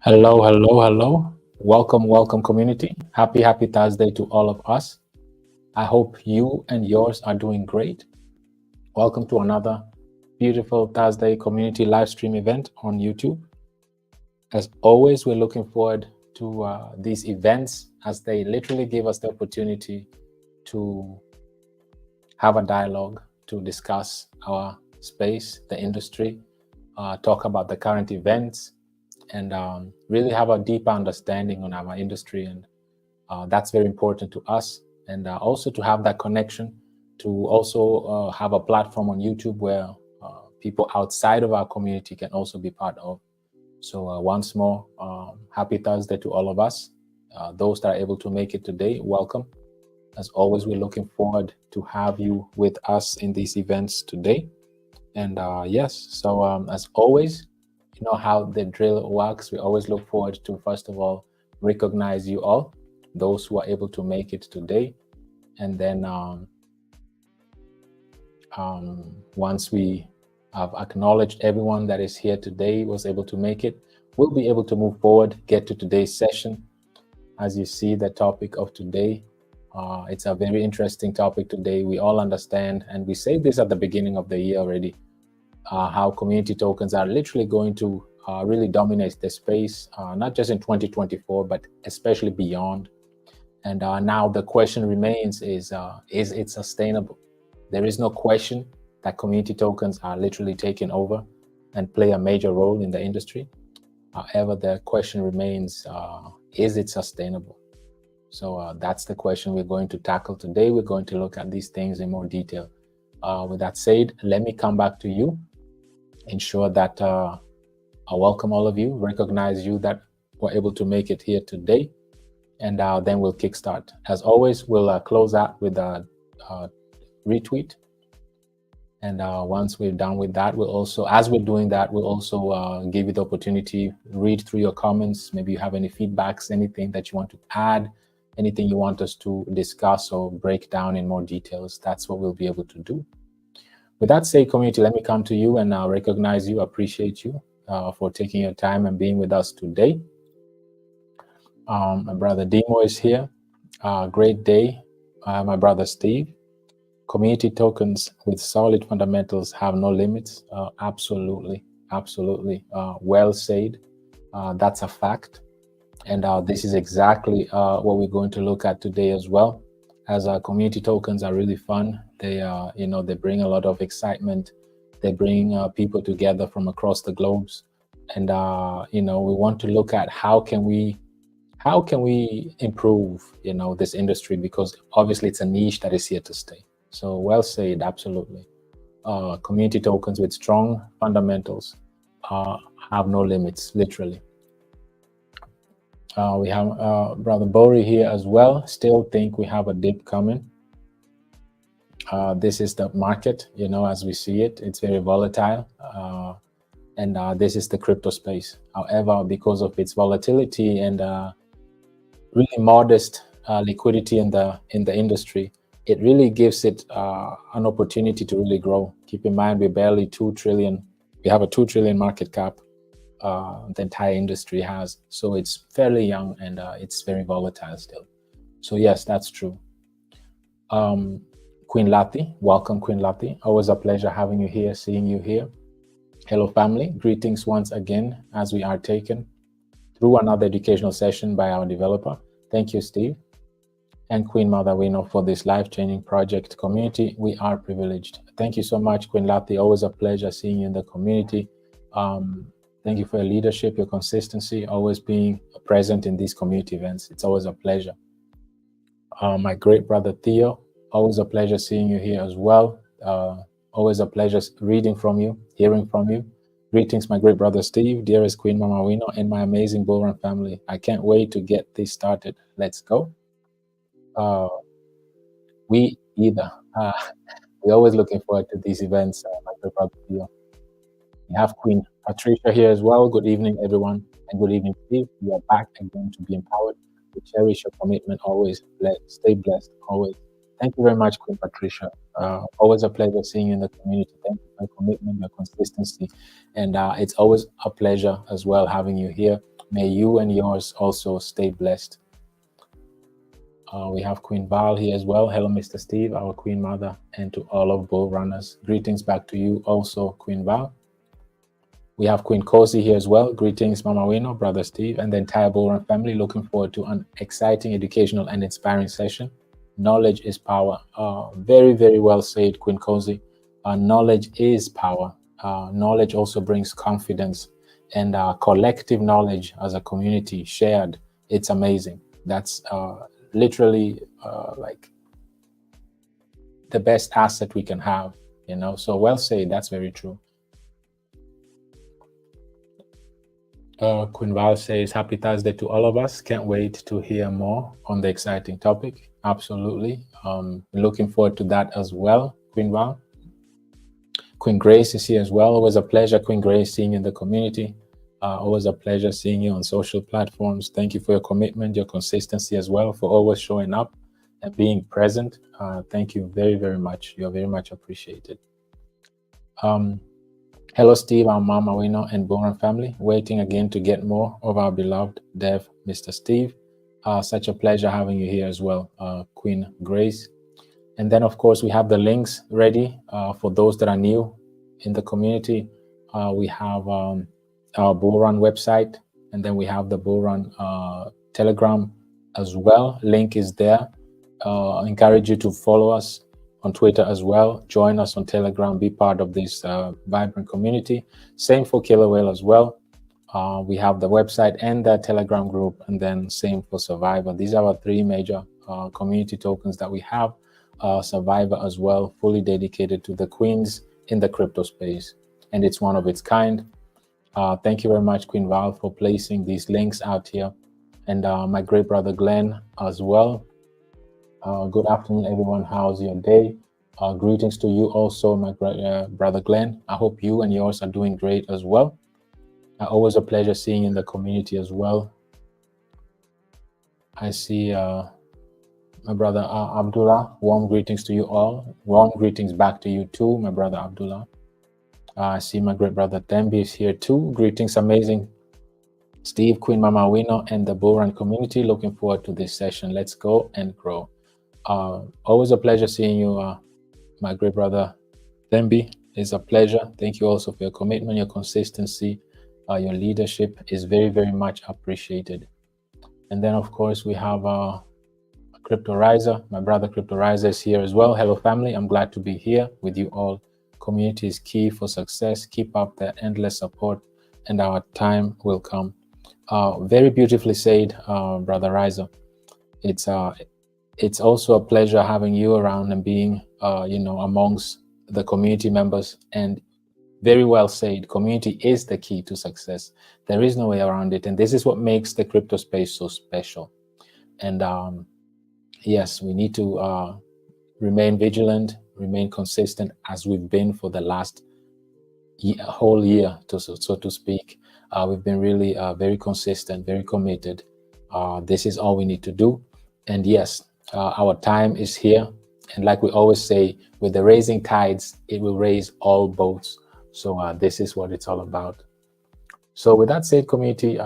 Hello, hello, hello. Welcome, community. Happy Thursday to all of us. I hope you and yours are doing great. Welcome to another beautiful Thursday community live stream event on YouTube. As always, we're looking forward to these events as they literally give us the opportunity to have a dialogue, to discuss our space, the industry, talk about the current events, and really have a deeper understanding on our industry. And that's very important to us. And also to have that connection, to also have a platform on YouTube where people outside of our community can also be part of. So once more, happy Thursday to all of us. Those that are able to make it today, welcome. As always, we're looking forward to have you with us in these events today. And yes, so as always, you know how the drill works. We always look forward to, first of all, recognize you all, those who are able to make it today. And then once we have acknowledged everyone that is here today, was able to make it, we'll be able to move forward, get to today's session. As you see, the topic of today, it's a very interesting topic today. We all understand, and we say this at the beginning of the year already, how community tokens are literally going to really dominate the space, not just in 2024, but especially beyond. And now the question remains is it sustainable? There is no question that community tokens are literally taking over and play a major role in the industry. However, the question remains, is it sustainable? So that's the question we're going to tackle today. We're going to look at these things in more detail. With that said, let me come back to you, ensure that I welcome all of you, recognize you that were able to make it here today, and then we'll kickstart. As always, we'll close out with a retweet. And once we're done with that, we'll also, as we're doing that, we'll also give you the opportunity, read through your comments. Maybe you have any feedbacks, anything that you want to add, anything you want us to discuss or break down in more details. That's what we'll be able to do. With that said, community, let me come to you and recognize you, appreciate you for taking your time and being with us today. My brother Demo is here. Great day. My brother Steve. Community tokens with solid fundamentals have no limits. Absolutely. Well said. That's a fact. And this is exactly what we're going to look at today as well. As our community tokens are really fun. They, they bring a lot of excitement. They bring people together from across the globes. And, we want to look at how can we improve, this industry, because obviously it's a niche that is here to stay. So well said, absolutely. Community tokens with strong fundamentals have no limits, literally. We have Brother Bori here as well. Still think we have a dip coming. This is the market, as we see it. It's very volatile. And this is the crypto space. However, because of its volatility and really modest liquidity in the industry, it really gives it an opportunity to really grow. Keep in mind, we're barely 2 trillion. We have a 2 trillion market cap. The entire industry has. So it's fairly young and it's very volatile still. So yes, that's true. Queen Lati, welcome Queen Lati. Always a pleasure having you here, seeing you here. Hello family, greetings once again as we are taken through another educational session by our developer. Thank you, Steve. And Queen Mother, we know for this life-changing project community, we are privileged. Thank you so much, Queen Lati. Always a pleasure seeing you in the community. Thank you for your leadership, your consistency, always being present in these community events. It's always a pleasure. My great brother Theo, always a pleasure seeing you here as well. Always a pleasure reading from you, hearing from you. Greetings, my great brother Steve, dearest Queen Mama Wino, and my amazing BULLRUN family. I can't wait to get this started. Let's go. We either. We're always looking forward to these events, my great brother Theo. We have Queen Patricia here as well. Good evening, everyone, and good evening, Steve. We are back again to be empowered. We cherish your commitment always. Stay blessed always. Thank you very much, Queen Patricia. Always a pleasure seeing you in the community. Thank you for your commitment, your consistency. And it's always a pleasure as well having you here. May you and yours also stay blessed. We have Queen Val here as well. Hello, Mr. Steve, our Queen Mother, and to all of Bull Runners. Greetings back to you also, Queen Val. We have Queen Cozy here as well. Greetings, Mama Wino, Brother Steve, and the entire Bull Run family. Looking forward to an exciting, educational, and inspiring session. Knowledge is power. Very, very well said, Queen Cozy. Knowledge is power. Knowledge also brings confidence, and collective knowledge as a community shared. It's amazing. That's literally like the best asset we can have, you know. So well said. That's very true. Queen Val says, happy Thursday to all of us. Can't wait to hear more on the exciting topic. Absolutely. Looking forward to that as well, Queen Val. Queen Grace is here as well. Always a pleasure, Queen Grace, seeing you in the community. Always a pleasure seeing you on social platforms. Thank you for your commitment, your consistency as well, for always showing up and being present. Thank you very, very much. You're very much appreciated. Hello, Steve, our Mama Wino and BULLRUN family. Waiting again to get more of our beloved Dev, Mr. Steve. Such a pleasure having you here as well, Queen Grace. And then, of course, we have the links ready for those that are new in the community. We have our BULLRUN website, and then we have the BULLRUN Telegram as well. Link is there. I encourage you to follow us on Twitter as well. Join us on Telegram. Be part of this vibrant community. Same for Killer Whale as well. We have the website and the Telegram group, and then same for Survivor. These are our three major community tokens that we have. Survivor as well, fully dedicated to the queens in the crypto space, and it's one of its kind. Thank you very much, Queen Val, for placing these links out here, and my great brother Glenn as well. Good afternoon, everyone. How's your day? Greetings to you also, my brother Glenn. I hope you and yours are doing great as well. Always a pleasure seeing you in the community as well. I see my brother Abdullah. Warm greetings to you all. Warm greetings back to you too, my brother Abdullah. I see my great brother Thembi is here too. Greetings, amazing. Steve, Queen Mama Wino, and the BULLRUN community. Looking forward to this session. Let's go and grow. Always a pleasure seeing you, my great brother Thembi. It's a pleasure. Thank you also for your commitment, your consistency, your leadership is very, very much appreciated. And then, of course, we have Crypto Riser. My brother Crypto Riser is here as well. Hello, family. I'm glad to be here with you all. Community is key for success. Keep up the endless support, and our time will come. Very beautifully said, Brother Riser. It's also a pleasure having you around and being, amongst the community members. And very well said, community is the key to success. There is no way around it. And this is what makes the crypto space so special. And yes, we need to remain vigilant, remain consistent as we've been for the last whole year, so to speak. We've been really very consistent, very committed. This is all we need to do. And yes, our time is here. And like we always say, with the raising tides, it will raise all boats. So this is what it's all about. So with that said, community,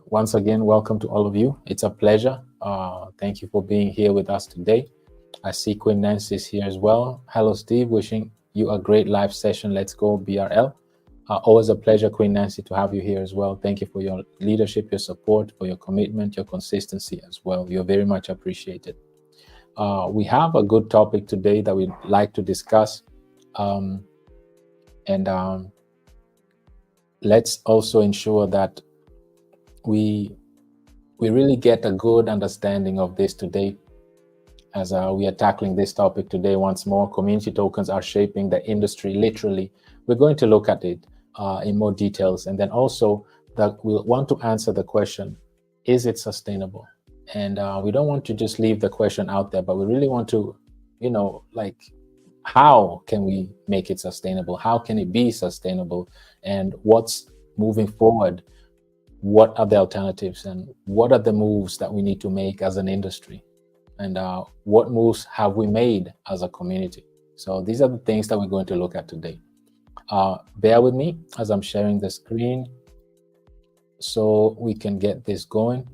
once again, welcome to all of you. It's a pleasure. Thank you for being here with us today. I see Queen Nancy is here as well. Hello, Steve. Wishing you a great live session. Let's go, BRL. Always a pleasure, Queen Nancy, to have you here as well. Thank you for your leadership, your support, for your commitment, your consistency as well. You're very much appreciated. We have a good topic today that we'd like to discuss. Let's also ensure that we really get a good understanding of this today, as we are tackling this topic today once more. Community tokens are shaping the industry, literally. We're going to look at it in more details, and then also that we'll want to answer the question, is it sustainable? And we don't want to just leave the question out there, but we really want to, how can we make it sustainable? How can it be sustainable? And what's moving forward? What are the alternatives? And what are the moves that we need to make as an industry? And what moves have we made as a community? So these are the things that we're going to look at today. Bear with me as I'm sharing the screen. so we can get this going.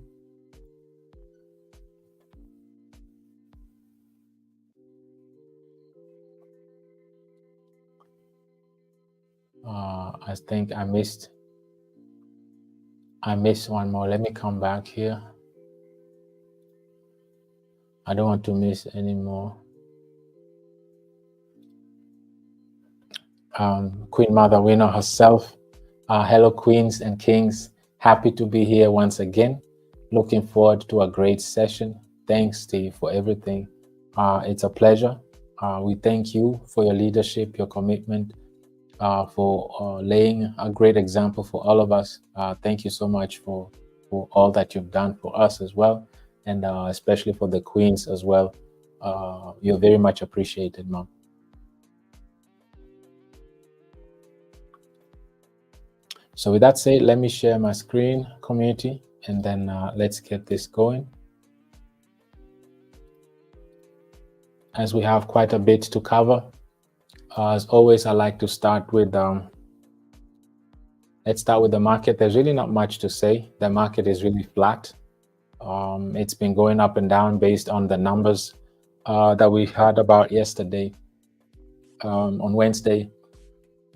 I think I missed one more. Let me come back here. I don't want to miss any more. Queen Mother Winner herself. Hello, queens and kings. Happy to be here once again. Looking forward to a great session. Thanks, Steve, for everything. It's a pleasure. We thank you for your leadership, your commitment, for laying a great example for all of us. Thank you so much for all that you've done for us as well, and especially for the queens as well. You're very much appreciated, Mom. So with that said, let me share my screen, community, and then let's get this going. As we have quite a bit to cover, as always, I like to start with, let's start with the market. There's really not much to say. The market is really flat. It's been going up and down based on the numbers that we heard about yesterday. On Wednesday,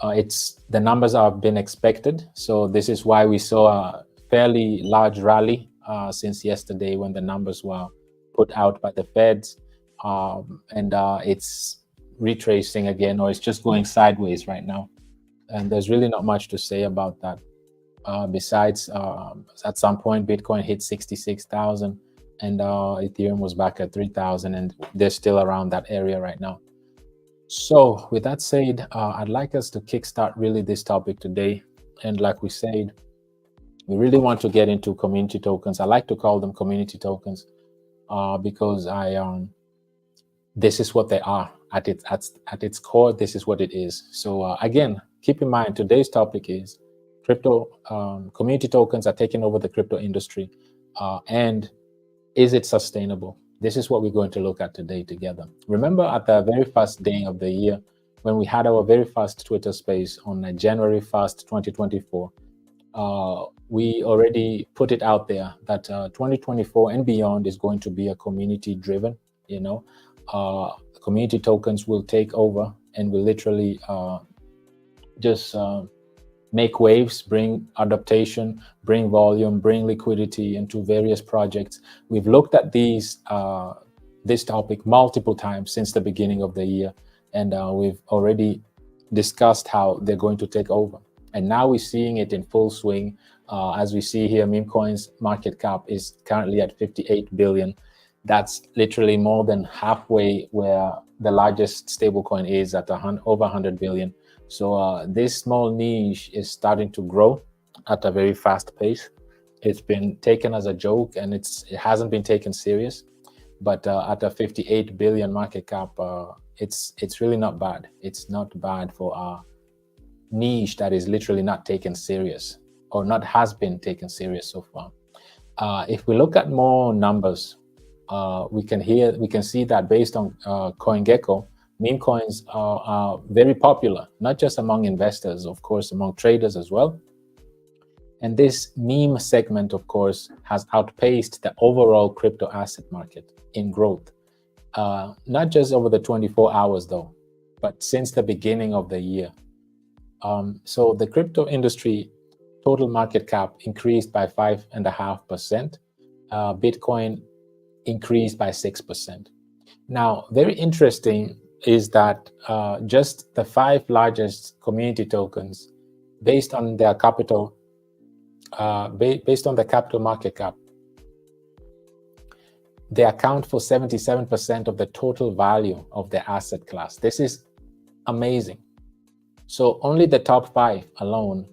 the numbers have been expected. So this is why we saw a fairly large rally since yesterday when the numbers were put out by the Feds. And it's retracing again, or it's just going sideways right now. And there's really not much to say about that. Besides, at some point, Bitcoin hit 66,000 and Ethereum was back at 3,000, and they're still around that area right now. So with that said, I'd like us to kickstart really this topic today. And like we said, we really want to get into community tokens. I like to call them community tokens because this is what they are at its core. This is what it is. So again, keep in mind, today's topic is crypto. Community tokens are taking over the crypto industry, and is it sustainable? This is what we're going to look at today together. Remember, at the very first day of the year, when we had our very first Twitter space on January 1st, 2024, we already put it out there that 2024 and beyond is going to be a community-driven. Community tokens will take over and will literally just make waves, bring adaptation, bring volume, bring liquidity into various projects. We've looked at this topic multiple times since the beginning of the year, and we've already discussed how they're going to take over. And now we're seeing it in full swing. As we see here, meme coins market cap is currently at 58 billion. That's literally more than halfway where the largest stablecoin is at over 100 billion. So this small niche is starting to grow at a very fast pace. It's been taken as a joke, and it hasn't been taken serious. But at a 58 billion market cap, it's really not bad. It's not bad for a niche that is literally not taken serious, or not has been taken serious so far. If we look at more numbers, we can see that based on CoinGecko, meme coins are very popular, not just among investors, of course, among traders as well. And this meme segment, of course, has outpaced the overall crypto asset market in growth, not just over the 24 hours though, but since the beginning of the year. So the crypto industry total market cap increased by 5.5%. Bitcoin increased by 6%. Now, very interesting is that just the 5 largest community tokens, based on their capital, based on the capital market cap, they account for 77% of the total value of the asset class. This is amazing. So only the top 5 alone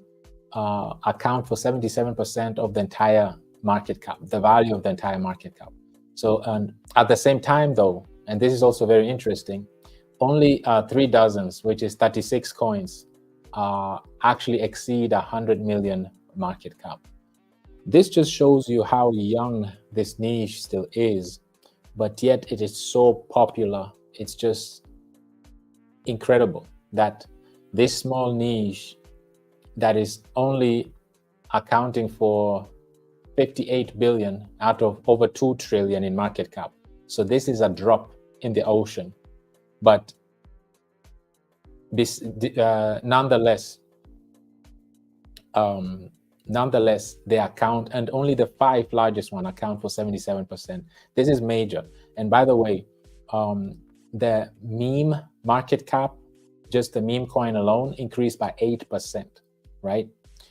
account for 77% of the entire market cap, the value of the entire market cap. So at the same time though, and this is also very interesting, only 3 dozens, which is 36 coins, actually exceed 100 million market cap. This just shows you how young this niche still is, but yet it is so popular. It's just incredible that this small niche that is only accounting for 58 billion out of over 2 trillion in market cap. So this is a drop in the ocean, but this nonetheless, they account, and only the 5 largest one account for 77%. This is major. And by the way, the meme market cap, just the meme coin alone, increased by 8%, right?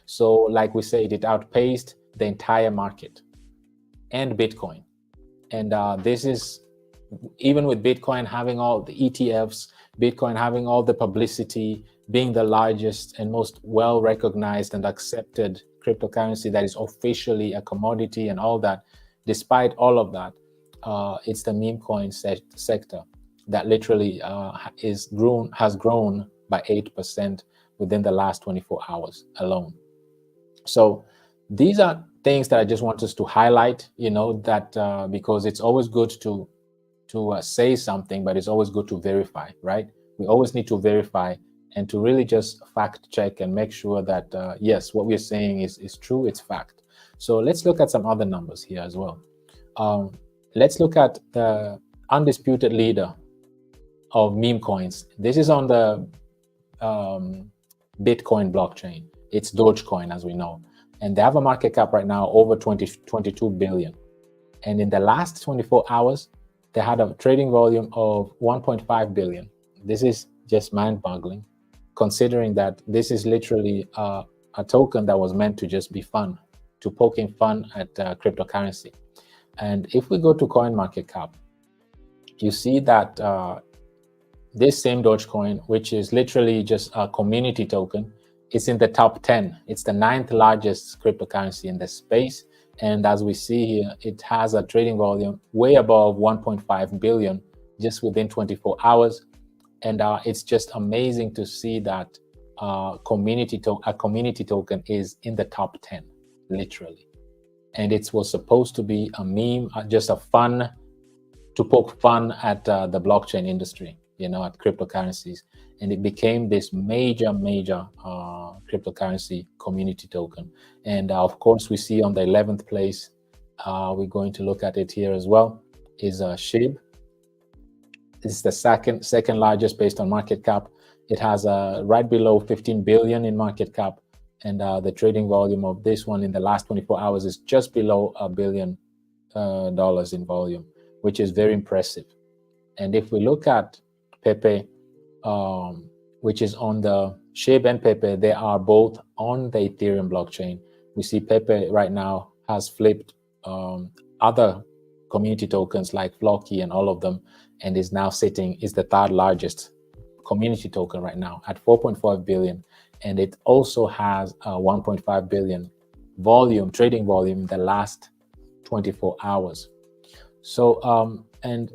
So like we said, it outpaced the entire market and Bitcoin. And this is even with Bitcoin having all the ETFs, Bitcoin having all the publicity, being the largest and most well-recognized and accepted cryptocurrency that is officially a commodity and all that. Despite all of that, it's the meme coin sector that literally has grown by 8% within the last 24 hours alone. So these are things that I just want us to highlight, that because it's always good to say something, but it's always good to verify, right? We always need to verify and to really just fact check and make sure that, yes, what we're saying is true, it's fact. So let's look at some other numbers here as well. Let's look at the undisputed leader of meme coins. This is on the Bitcoin blockchain. It's Dogecoin, as we know. And they have a market cap right now over 22 billion. And in the last 24 hours, they had a trading volume of 1.5 billion. This is just mind-boggling, considering that this is literally a token that was meant to just be fun, to poking fun at cryptocurrency. And if we go to CoinMarketCap, you see that this same Dogecoin, which is literally just a community token, is in the top 10. It's the 9th largest cryptocurrency in the space. And as we see here, it has a trading volume way above 1.5 billion just within 24 hours. And it's just amazing to see that a community token is in the top 10, literally. And it was supposed to be a meme, just a fun, to poke fun at the blockchain industry, at cryptocurrencies. And it became this major cryptocurrency community token. And of course, we see on the 11th place, we're going to look at it here as well, is SHIB. It's the second largest based on market cap. It has right below 15 billion in market cap. And the trading volume of this one in the last 24 hours is just below $1 billion in volume, which is very impressive. And if we look at Pepe, which is on the SHIB and Pepe, they are both on the Ethereum blockchain. We see Pepe right now has flipped other community tokens like Flocky and all of them, and is now is the 3rd largest community token right now at 4.5 billion. And it also has 1.5 billion trading volume in the last 24 hours. So, and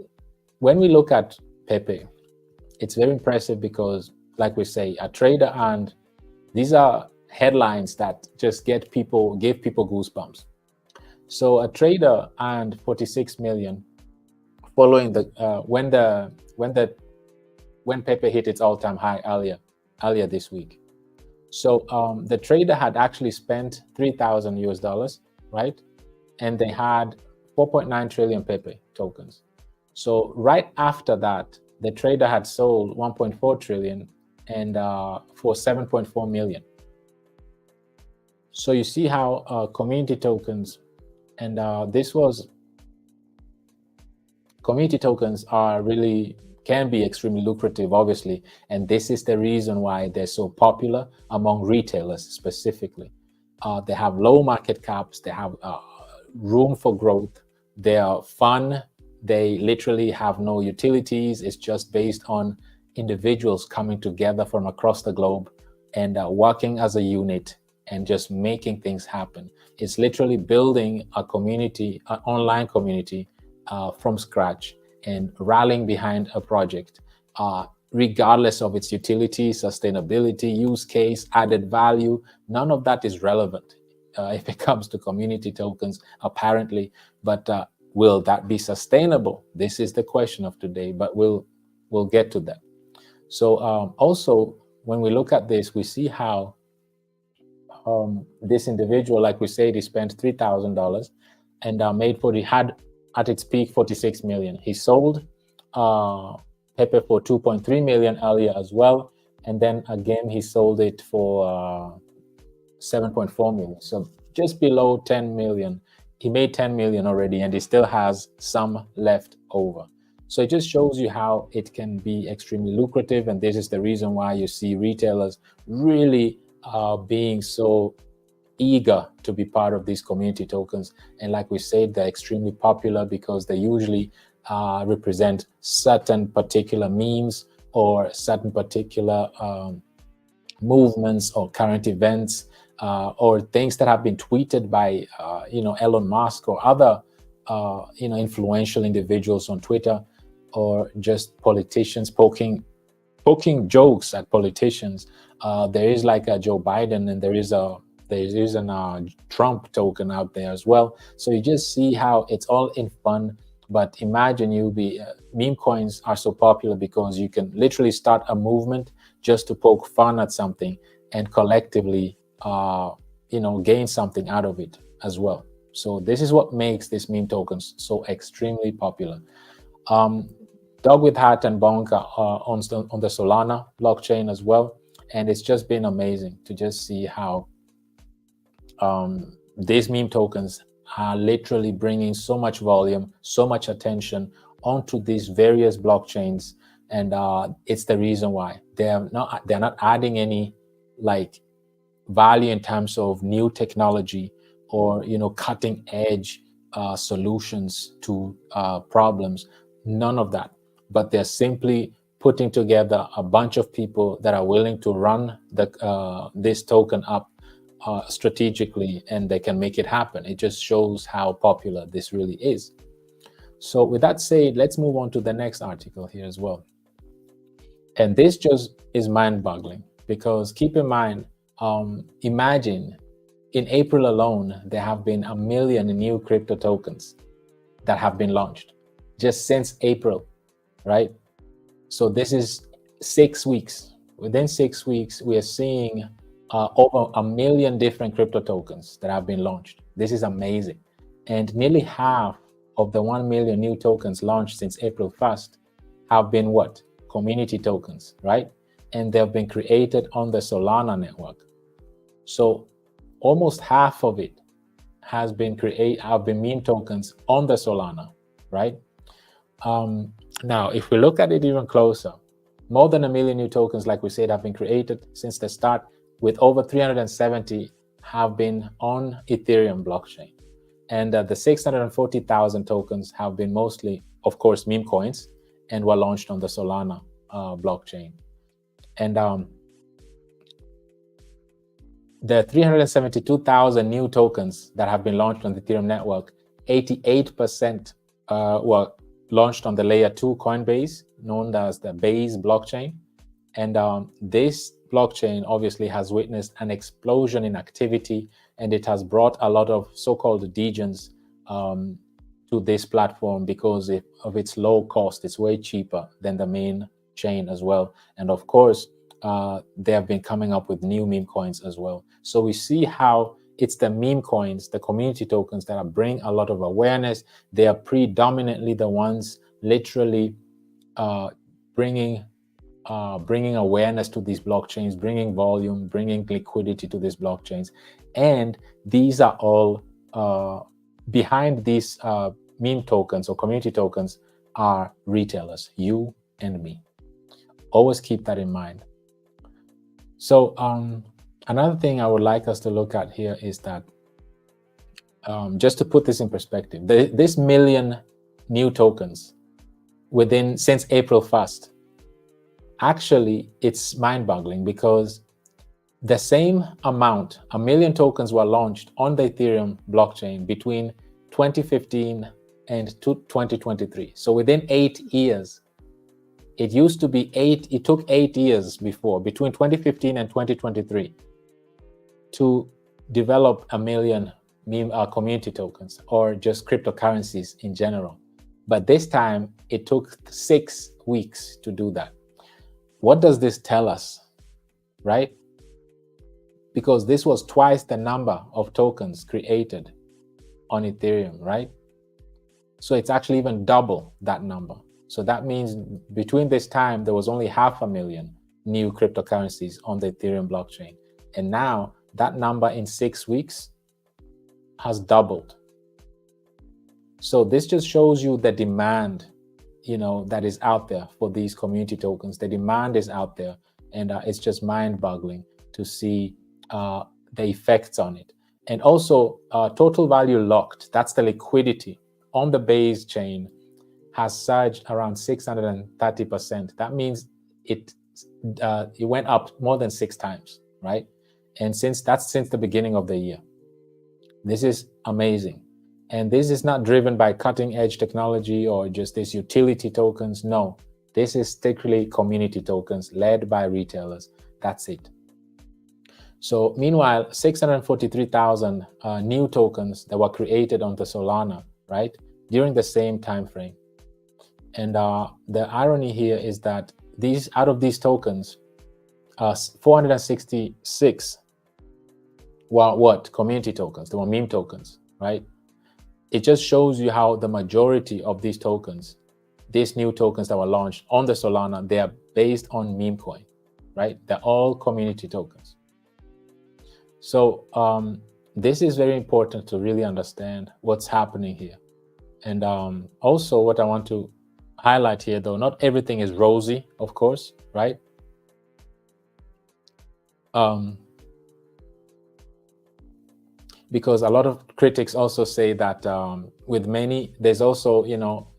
when we look at Pepe, it's very impressive because, like we say, a trader, and these are headlines that just give people goosebumps. So a trader earned 46 million following when Pepe hit its all-time high earlier this week. So the trader had actually spent $3,000, right? And they had 4.9 trillion Pepe tokens. So right after that, the trader had sold 1.4 trillion and for 7.4 million. So you see how community tokens, and community tokens can be extremely lucrative, obviously, and this is the reason why they're so popular among retailers specifically. They have low market caps, they have room for growth, they are fun, they literally have no utilities. It's just based on individuals coming together from across the globe and working as a unit and just making things happen. It's literally building a community, an online community from scratch, and rallying behind a project, regardless of its utility, sustainability, use case, added value. None of that is relevant if it comes to community tokens, apparently. But will that be sustainable? This is the question of today, but we'll get to that. So also, when we look at this, we see how this individual, like we said, he spent $3,000 and had at its peak 46 million. He sold Pepe for 2.3 million earlier as well, and then again he sold it for 7.4 million. So just below 10 million. He made 10 million already, and he still has some left over. So it just shows you how it can be extremely lucrative, and this is the reason why you see retailers really being so eager to be part of these community tokens. And like we said, they're extremely popular because they usually represent certain particular memes or certain particular movements or current events or things that have been tweeted by Elon Musk or other influential individuals on Twitter, or just politicians poking jokes at politicians. There is like a Joe Biden, and there is an Trump token out there as well. So you just see how it's all in fun. But imagine meme coins are so popular because you can literally start a movement just to poke fun at something and collectively gain something out of it as well. So this is what makes these meme tokens so extremely popular. Dog with Hat and Bonk are on the Solana blockchain as well, and it's just been amazing to just see how these meme tokens are literally bringing so much volume, so much attention onto these various blockchains, and it's the reason why they're not adding any like value in terms of new technology or cutting edge solutions to problems. None of that. But they're simply putting together a bunch of people that are willing to run this token up strategically, and they can make it happen. It just shows how popular this really is. So with that said, let's move on to the next article here as well. And this just is mind-boggling, because keep in mind, imagine in April alone, there have been 1 million new crypto tokens that have been launched just since April, right? So this is 6 weeks. Within 6 weeks, we are seeing over 1 million different crypto tokens that have been launched. This is amazing. And nearly half of the 1 million new tokens launched since April 1st have been what? Community tokens, right? And they've been created on the Solana network. So almost half of it have been meme tokens on the Solana, right? Now, if we look at it even closer, more than 1 million new tokens, like we said, have been created since the start, with over 370 have been on Ethereum blockchain. And the 640,000 tokens have been mostly, of course, meme coins, and were launched on the Solana blockchain. And the 372,000 new tokens that have been launched on the Ethereum network, 88% were launched on the layer 2 Coinbase, known as the Base blockchain. And this blockchain obviously has witnessed an explosion in activity, and it has brought a lot of so-called degens to this platform because of its low cost. It's way cheaper than the main chain as well. And of course, they have been coming up with new meme coins as well. So we see how it's the meme coins, the community tokens, that are bring a lot of awareness. They are predominantly the ones literally bringing awareness to these blockchains, bringing volume, bringing liquidity to these blockchains. And these are all behind these meme tokens or community tokens are retailers, you and me. Always keep that in mind. So another thing I would like us to look at here is that, just to put this in perspective, this 1 million new tokens since April 1st, actually it's mind-boggling, because the same amount, 1 million tokens, were launched on the Ethereum blockchain between 2015 and 2023. So within 8 years, it used to be it took 8 years before, between 2015 and 2023, to develop 1 million community tokens, or just cryptocurrencies in general. But this time, it took 6 weeks to do that. What does this tell us, right? because this was twice the number of tokens created on Ethereum, right? So it's actually even double that number. So that means between this time, there was only 500,000 new cryptocurrencies on the Ethereum blockchain. And now that number in 6 weeks has doubled. So this just shows you the demand, that is out there for these community tokens. The demand is out there, and it's just mind-boggling to see the effects on it. And also total value locked, that's the liquidity on the base chain, has surged around 630%. That means it went up more than 6 times, right? And since the beginning of the year. This is amazing. And this is not driven by cutting edge technology or just these utility tokens. No, this is strictly community tokens led by retailers. That's it. So meanwhile, 643,000 new tokens that were created on the Solana, right, during the same time frame. And the irony here is that out of these tokens, 466 were what? Community tokens. They were meme tokens, right? It just shows you how the majority of these tokens, these new tokens that were launched on the Solana, they are based on meme coin, right? They're all community tokens. So this is very important to really understand what's happening here. And also what I want to highlight here, though, not everything is rosy, of course, right? Because a lot of critics also say that with many, there's also,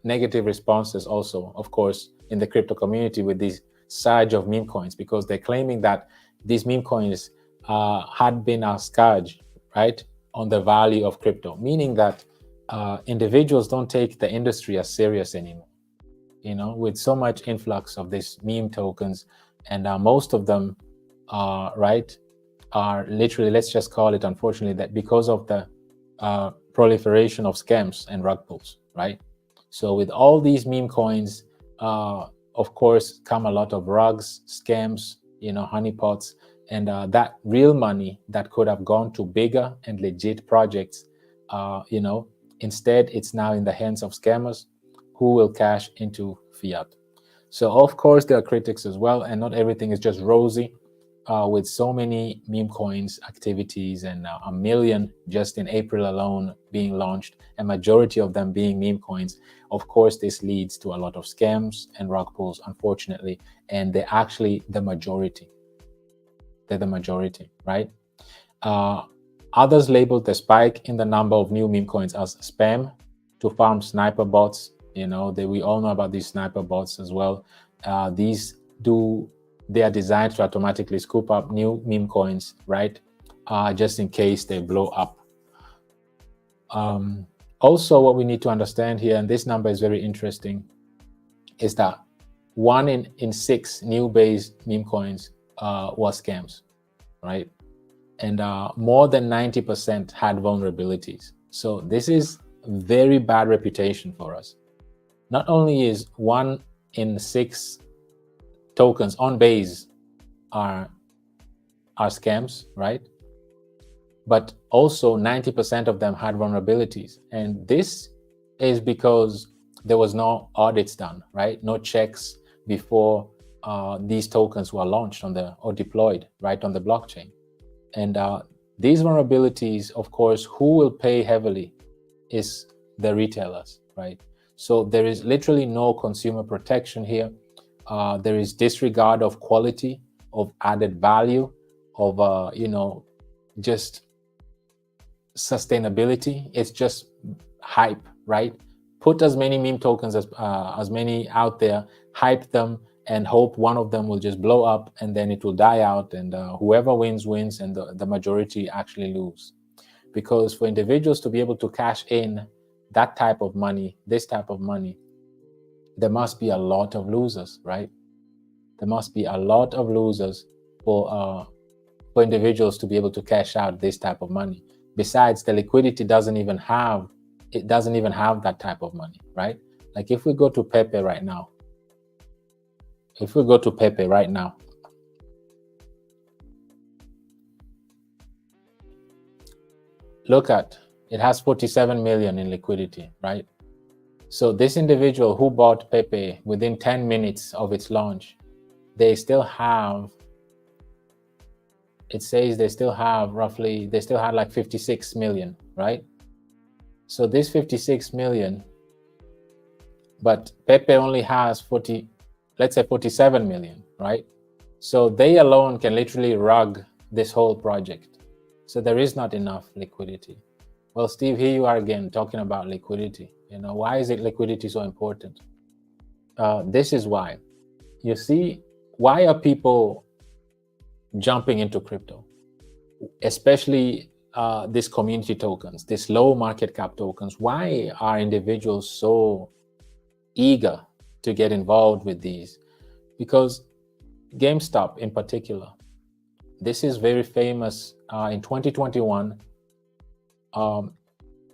negative responses also, of course, in the crypto community with this surge of meme coins, because they're claiming that these meme coins had been a scourge, right, on the value of crypto, meaning that individuals don't take the industry as serious anymore, with so much influx of these meme tokens, and most of them, right, are literally, let's just call it, unfortunately, that because of the proliferation of scams and rug pulls, right? So with all these meme coins, of course, come a lot of rugs, scams, honeypots, and that real money that could have gone to bigger and legit projects, instead it's now in the hands of scammers who will cash into fiat. So of course there are critics as well, and not everything is just rosy. With so many meme coins activities and 1 million just in April alone being launched, a majority of them being meme coins, of course this leads to a lot of scams and rug pulls, unfortunately, and they're actually the majority. They're the majority, right? Others labeled the spike in the number of new meme coins as spam to farm sniper bots. We all know about these sniper bots as well. They are designed to automatically scoop up new meme coins, right? Just in case they blow up. Also, what we need to understand here, and this number is very interesting, is that 1 in 6 new base meme coins were scams, right? And more than 90% had vulnerabilities. So this is very bad reputation for us. Not only is 1 in 6 tokens on base are scams, right? But also 90% of them had vulnerabilities. And this is because there was no audits done, right? No checks before these tokens were launched or deployed right on the blockchain. And these vulnerabilities, of course, who will pay heavily is the retailers, right? So there is literally no consumer protection here. There is disregard of quality, of added value, of just sustainability. It's just hype, right? Put as many meme tokens as many out there, hype them, and hope one of them will just blow up, and then it will die out, and whoever wins, and the majority actually lose. Because for individuals to be able to cash in that type of money, this type of money, there must be a lot of losers, right? There must be a lot of losers for individuals to be able to cash out this type of money. Besides, the liquidity doesn't even have that type of money, right? Like if we go to Pepe right now, look at, it has 47 million in liquidity, right? So this individual who bought Pepe within 10 minutes of its launch, they still have, it says they still have roughly, they still had like 56 million, right? So this 56 million, but Pepe only has 40, let's say 47 million, right? So they alone can literally rug this whole project. So there is not enough liquidity. Well, Steve, here you are again talking about liquidity. Why is liquidity so important? This is why. You see, why are people jumping into crypto? Especially these community tokens, these low market cap tokens. Why are individuals so eager to get involved with these? Because GameStop in particular, this is very famous. In 2021,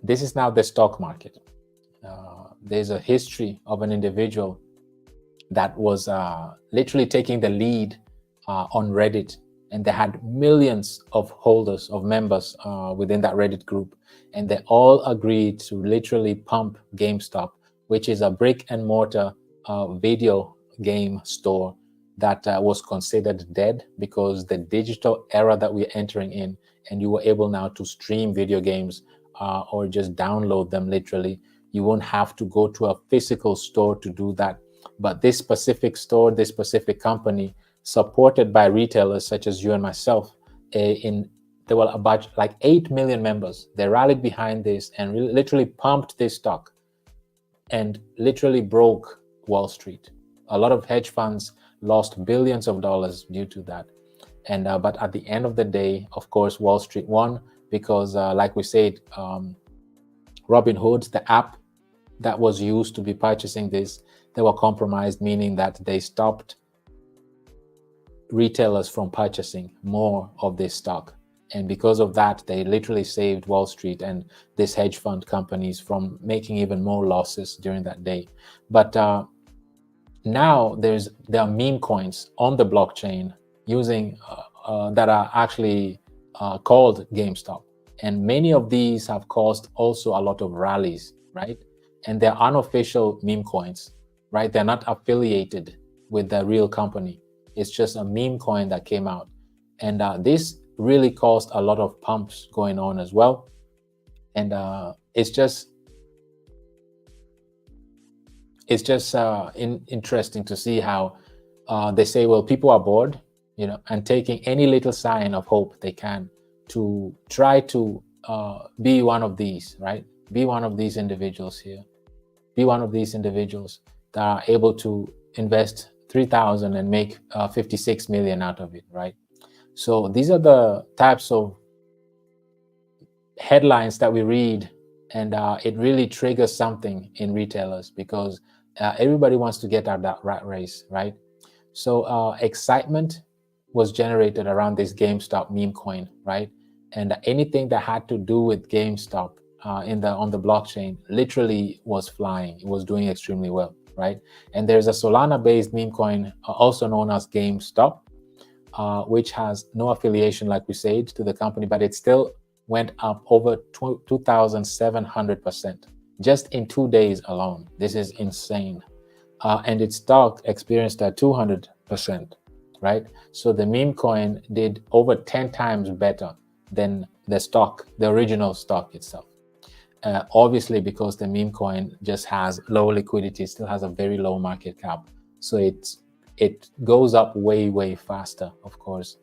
this is now the stock market. There's a history of an individual that was literally taking the lead on Reddit, and they had millions of holders, of members within that Reddit group, and they all agreed to literally pump GameStop, which is a brick and mortar video game store that was considered dead, because the digital era that we're entering in, and you were able now to stream video games or just download them literally. You won't have to go to a physical store to do that. But this specific store, this specific company, supported by retailers such as you and myself, there were about like 8 million members. They rallied behind this and literally pumped this stock and literally broke Wall Street. A lot of hedge funds lost billions of dollars due to that. And but at the end of the day, of course, Wall Street won, because like we said, Robinhood, the app that was used to be purchasing this, they were compromised, meaning that they stopped retailers from purchasing more of this stock. And because of that, they literally saved Wall Street and these hedge fund companies from making even more losses during that day. But now there are meme coins on the blockchain using that are actually called GameStop. And many of these have caused also a lot of rallies, right? And they're unofficial meme coins, right? They're not affiliated with the real company. It's just a meme coin that came out. And this really caused a lot of pumps going on as well. And it's just interesting to see how they say, well, people are bored, and taking any little sign of hope they can to try to be one of these, right? Be one of these individuals here. Be one of these individuals that are able to invest 3,000 and make 56 million out of it, right? So these are the types of headlines that we read, and it really triggers something in retailers, because everybody wants to get out that rat race, right? So excitement was generated around this GameStop meme coin, right? And anything that had to do with GameStop on the blockchain literally was flying. It was doing extremely well, right? And there's a Solana-based meme coin, also known as GameStop, which has no affiliation, like we said, to the company, but it still went up over 2,700% just in 2 days alone. This is insane. And its stock experienced a 200%, right? So the meme coin did over 10 times better than the stock, the original stock itself. Obviously, because the meme coin just has low liquidity, still has a very low market cap. So it goes up way faster, of course,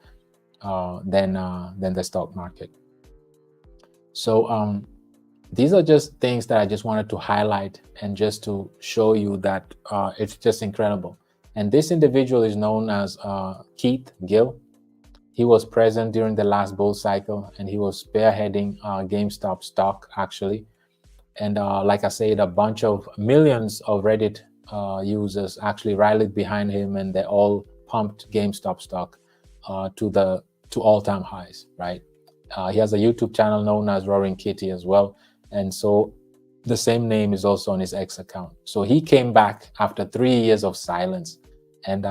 than the stock market. So these are just things that I just wanted to highlight, and just to show you that it's just incredible. And this individual is known as Keith Gill. He was present during the last bull cycle, and he was spearheading GameStop stock, actually. And like I said, a bunch of millions of Reddit users actually rallied behind him, and they all pumped GameStop stock to all-time highs, right? He has a YouTube channel known as Roaring Kitty as well. And so the same name is also on his X account. So he came back after 3 years of silence, and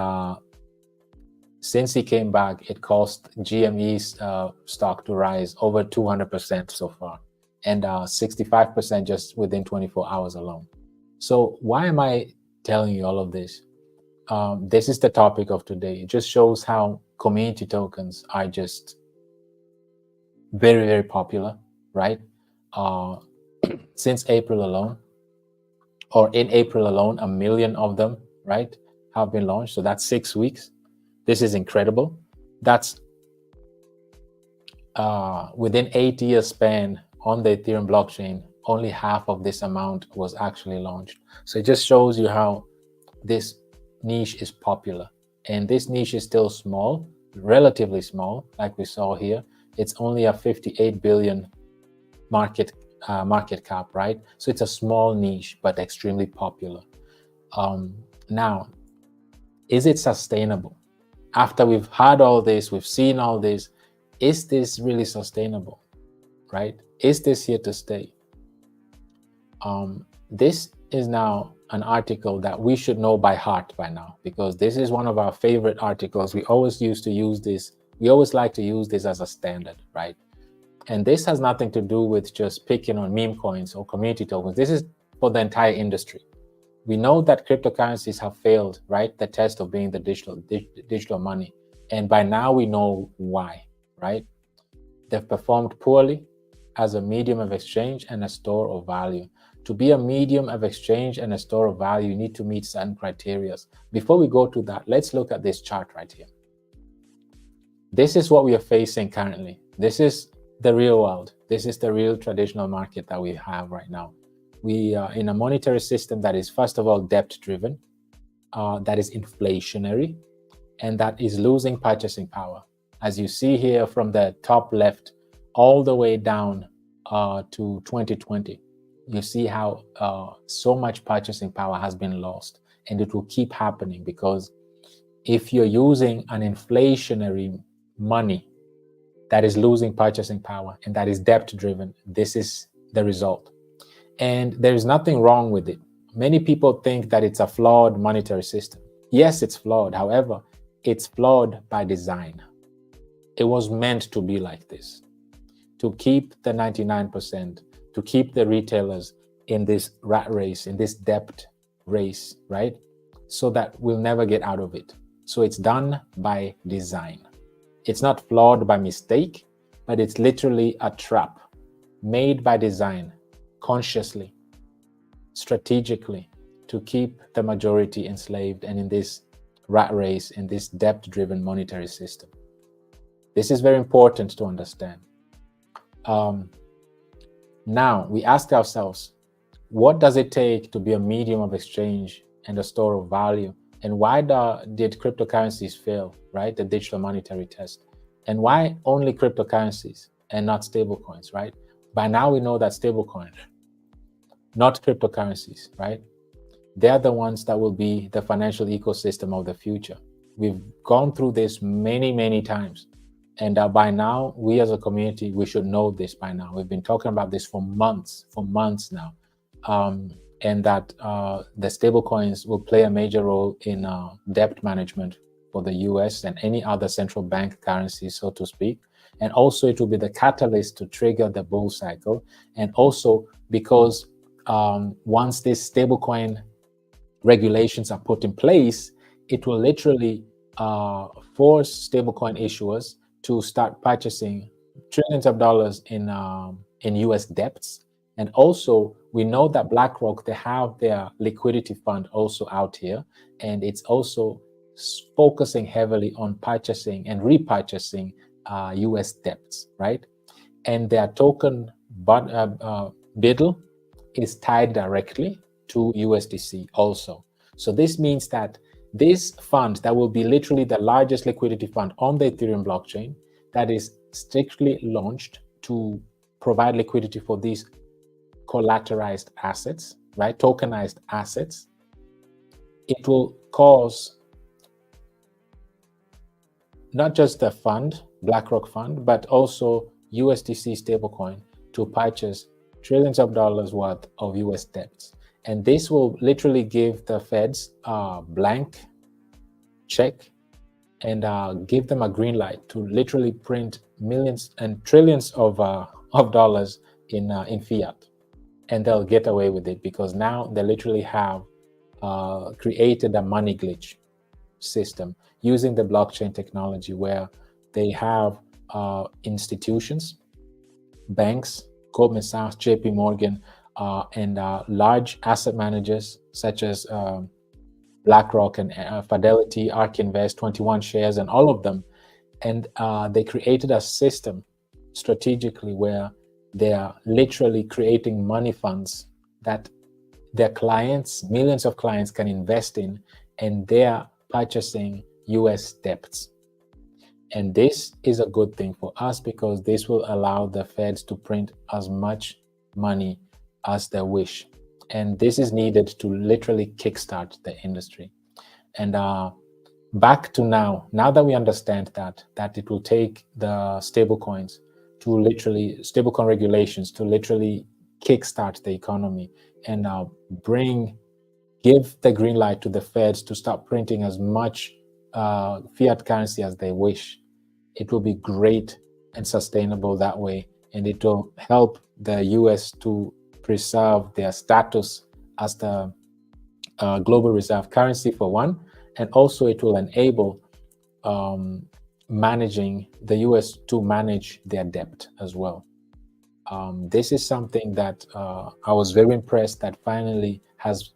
Since he came back, it caused GME's stock to rise over 200% so far, and 65% just within 24 hours alone. So why am I telling you all of this? This is the topic of today. It just shows how community tokens are just very, very popular, right? Since April alone, or in April alone, 1 million of them, right, have been launched. So that's 6 weeks. This is incredible. That's within 8 years span on the Ethereum blockchain, only half of this amount was actually launched. So it just shows you how this niche is popular. And this niche is still small, relatively small, like we saw here. It's only a 58 billion market cap, right? So it's a small niche, but extremely popular. Now, is it sustainable? After we've had all this, we've seen all this, is this really sustainable, right? Is this here to stay? This is now an article that we should know by heart by now, because this is one of our favorite articles. We always used to use this. We always like to use this as a standard, right? And this has nothing to do with just picking on meme coins or community tokens. This is for the entire industry. We know that cryptocurrencies have failed, right? The test of being the digital money. And by now we know why, right? They've performed poorly as a medium of exchange and a store of value. To be a medium of exchange and a store of value, you need to meet certain criteria. Before we go to that, let's look at this chart right here. This is what we are facing currently. This is the real world. This is the real traditional market that we have right now. We are in a monetary system that is, first of all, debt-driven, that is inflationary, and that is losing purchasing power. As you see here from the top left all the way down to 2020, you see how so much purchasing power has been lost, and it will keep happening, because if you're using an inflationary money that is losing purchasing power and that is debt-driven, this is the result. And there's nothing wrong with it. Many people think that it's a flawed monetary system. Yes, it's flawed. However, it's flawed by design. It was meant to be like this, to keep the 99%, to keep the retailers in this rat race, in this debt race, right? So that we'll never get out of it. So it's done by design. It's not flawed by mistake, but it's literally a trap made by design, consciously, strategically, to keep the majority enslaved and in this rat race, in this debt-driven monetary system. This is very important to understand. Now, we ask ourselves, what does it take to be a medium of exchange and a store of value? And why did cryptocurrencies fail, right? The digital monetary test. And why only cryptocurrencies and not stablecoins, right? By now we know that stablecoins, not cryptocurrencies, right? They're the ones that will be the financial ecosystem of the future. We've gone through this many, many times. And by now, we as a community, we should know this by now. We've been talking about this for months now. And that the stablecoins will play a major role in debt management for the US and any other central bank currency, so to speak. And also it will be the catalyst to trigger the bull cycle. And also because once these stablecoin regulations are put in place, it will literally force stablecoin issuers to start purchasing trillions of dollars in US debts. And also, we know that BlackRock, they have their liquidity fund also out here, and it's also focusing heavily on purchasing and repurchasing US debts, right? And their token BULLRUN is tied directly to USDC also. So this means that this fund that will be literally the largest liquidity fund on the Ethereum blockchain, that is strictly launched to provide liquidity for these collateralized assets, right? Tokenized assets. It will cause not just the fund, BlackRock fund, but also USDC stablecoin to purchase trillions of dollars worth of US debts. And this will literally give the feds a blank check and give them a green light to literally print millions and trillions of dollars in fiat, and they'll get away with it because now they literally have created a money glitch system using the blockchain technology, where they have institutions, banks, Goldman Sachs, JP Morgan, and large asset managers such as BlackRock and Fidelity, ARK Invest, 21 Shares, and all of them. And they created a system strategically where they are literally creating money funds that their clients, millions of clients, can invest in, and they are purchasing US debts. And this is a good thing for us because this will allow the Feds to print as much money as they wish. And this is needed to literally kickstart the industry. And back to now that we understand that it will take the stablecoins to literally, stablecoin regulations to literally kickstart the economy and give the green light to the Feds to start printing as much fiat currency as they wish. It will be great and sustainable that way, and it will help the US to preserve their status as the global reserve currency for one, and also it will enable managing the US to manage their debt as well. This is something that I was very impressed that finally has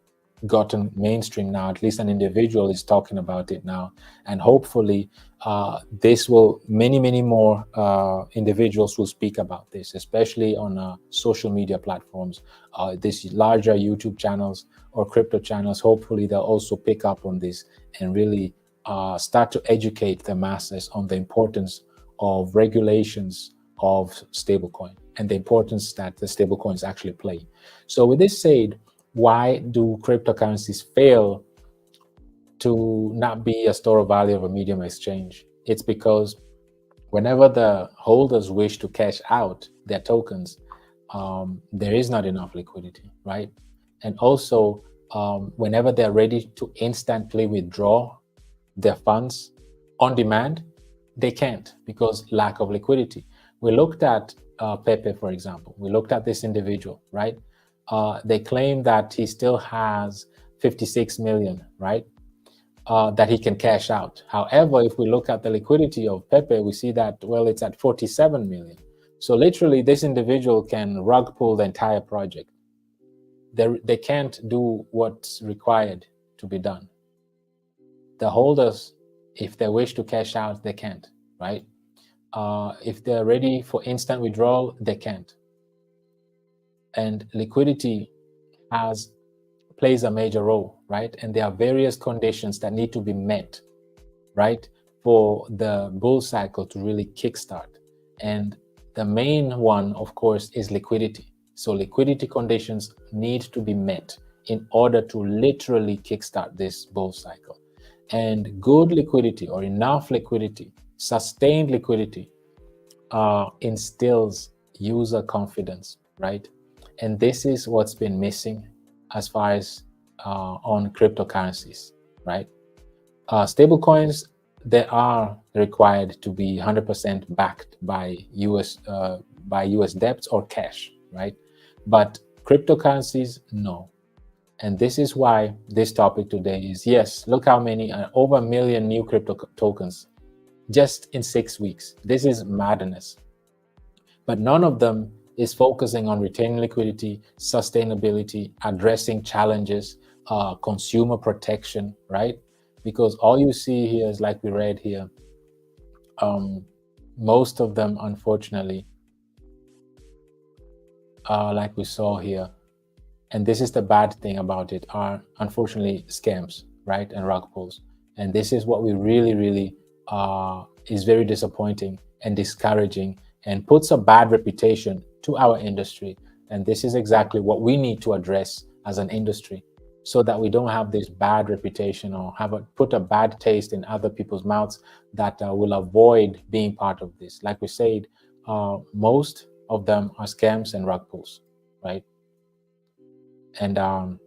gotten mainstream now. At least an individual is talking about it now, and hopefully this will, many more individuals will speak about this, especially on social media platforms, these larger YouTube channels or crypto channels. Hopefully they'll also pick up on this and really start to educate the masses on the importance of regulations of stablecoin and the importance that the stablecoins actually play. So with this said, why do cryptocurrencies fail to not be a store of value of a medium of exchange? It's because whenever the holders wish to cash out their tokens, there is not enough liquidity, right? And also, whenever they're ready to instantly withdraw their funds on demand, they can't because lack of liquidity. We looked at Pepe, for example. We looked at this individual, right? They claim that he still has 56 million, right? That he can cash out. However, if we look at the liquidity of Pepe, we see that, well, it's at 47 million. So literally, this individual can rug pull the entire project. They can't do what's required to be done. The holders, if they wish to cash out, they can't, right? If they're ready for instant withdrawal, they can't. And liquidity plays a major role, right? And there are various conditions that need to be met, right, for the bull cycle to really kickstart. And the main one, of course, is liquidity. So liquidity conditions need to be met in order to literally kickstart this bull cycle. And good liquidity, or enough liquidity, sustained liquidity, instills user confidence, right? And this is what's been missing as far as on cryptocurrencies, right? Stablecoins, they are required to be 100% backed by US debts or cash, right? But cryptocurrencies, no. And this is why this topic today is, yes, look how many, over 1 million new crypto tokens just in 6 weeks. This is madness. But none of them is focusing on retaining liquidity, sustainability, addressing challenges, consumer protection, right? Because all you see here is, like we read here, most of them, unfortunately, like we saw here, and this is the bad thing about it, are unfortunately scams, right? And rug pulls. And this is what we really is very disappointing and discouraging, and puts a bad reputation to our industry. And this is exactly what we need to address as an industry, so that we don't have this bad reputation or put a bad taste in other people's mouths that will avoid being part of this. Like we said, most of them are scams and rug pulls, right? And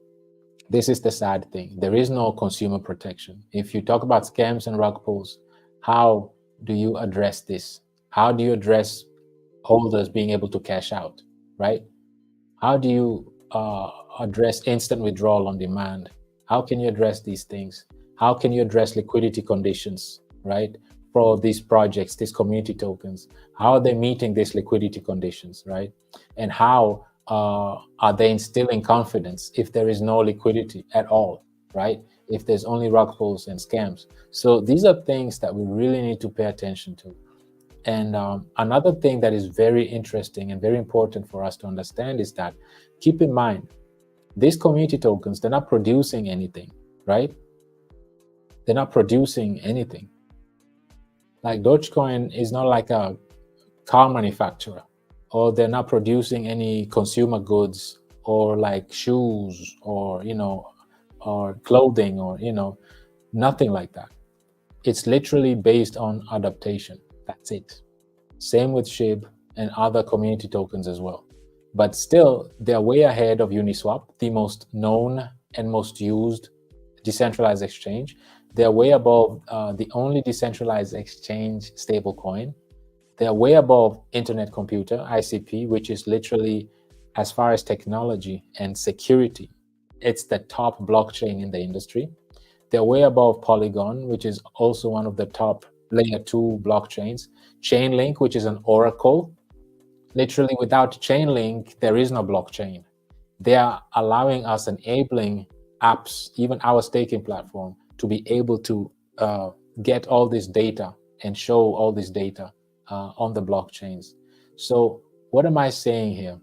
this is the sad thing. There is no consumer protection. If you talk about scams and rug pulls, How do you address this? How do you address holders being able to cash out, right? How do you address instant withdrawal on demand? How can you address these things? How can you address liquidity conditions, right? For these projects, these community tokens, how are they meeting these liquidity conditions, right? And how are they instilling confidence if there is no liquidity at all, right? If there's only rug pulls and scams. So these are things that we really need to pay attention to. And another thing that is very interesting and very important for us to understand is that, keep in mind, these community tokens, they're not producing anything, right? They're not producing anything. Like Dogecoin is not like a car manufacturer, or they're not producing any consumer goods or like shoes or, or clothing or, nothing like that. It's literally based on adaptation. That's it. Same with SHIB and other community tokens as well. But still, they're way ahead of Uniswap, the most known and most used decentralized exchange. They're way above the only decentralized exchange stablecoin. They're way above Internet Computer, ICP, which is literally, as far as technology and security, it's the top blockchain in the industry. They're way above Polygon, which is also one of the top layer 2 blockchains. Chainlink, which is an oracle. Literally, without Chainlink, there is no blockchain. They are allowing us, enabling apps, even our staking platform, to be able to get all this data and show all this data on the blockchains. So what am I saying here?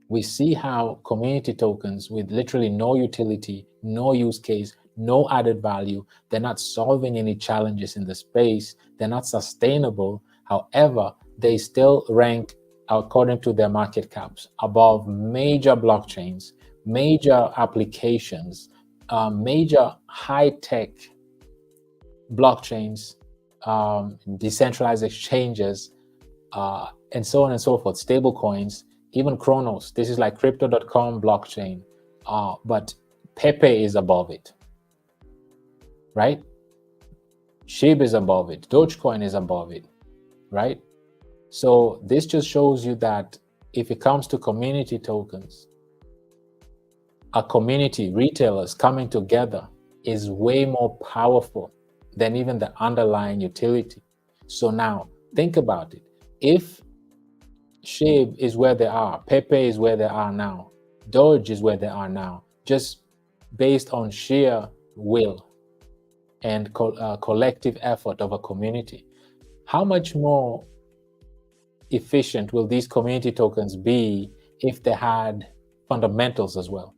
We see how community tokens with literally no utility, no use case, no added value, they're not solving any challenges in the space, they're not sustainable. However, they still rank, according to their market caps, above major blockchains, major applications, major high-tech blockchains, decentralized exchanges, and so on and so forth, stable coins, even Chronos. This is like crypto.com blockchain, but Pepe is above it, right? SHIB is above it. Dogecoin is above it, right? So this just shows you that if it comes to community tokens, a community, retailers coming together is way more powerful than even the underlying utility. So now think about it. If SHIB is where they are, Pepe is where they are now, Doge is where they are now, just based on sheer will and collective effort of a community, how much more efficient will these community tokens be if they had fundamentals as well?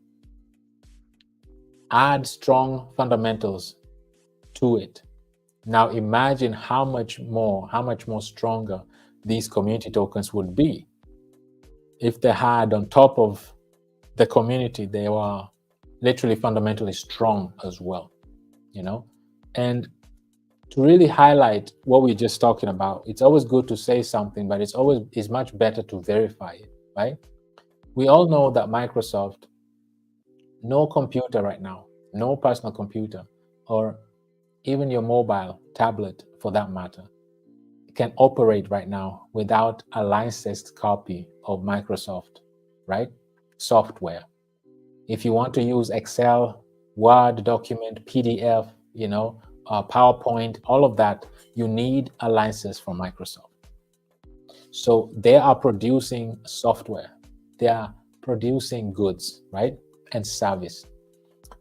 Add strong fundamentals to it. Now imagine how much more stronger these community tokens would be if they had, on top of the community, they were literally fundamentally strong as well, And to really highlight what we're just talking about, it's always good to say something, but it's much better to verify it, right? We all know that Microsoft, no computer right now, no personal computer, or even your mobile tablet for that matter, can operate right now without a licensed copy of Microsoft, right? Software. If you want to use Excel, Word document, PDF, PowerPoint, all of that, you need a license from Microsoft. So they are producing software. They are producing goods, right? And service.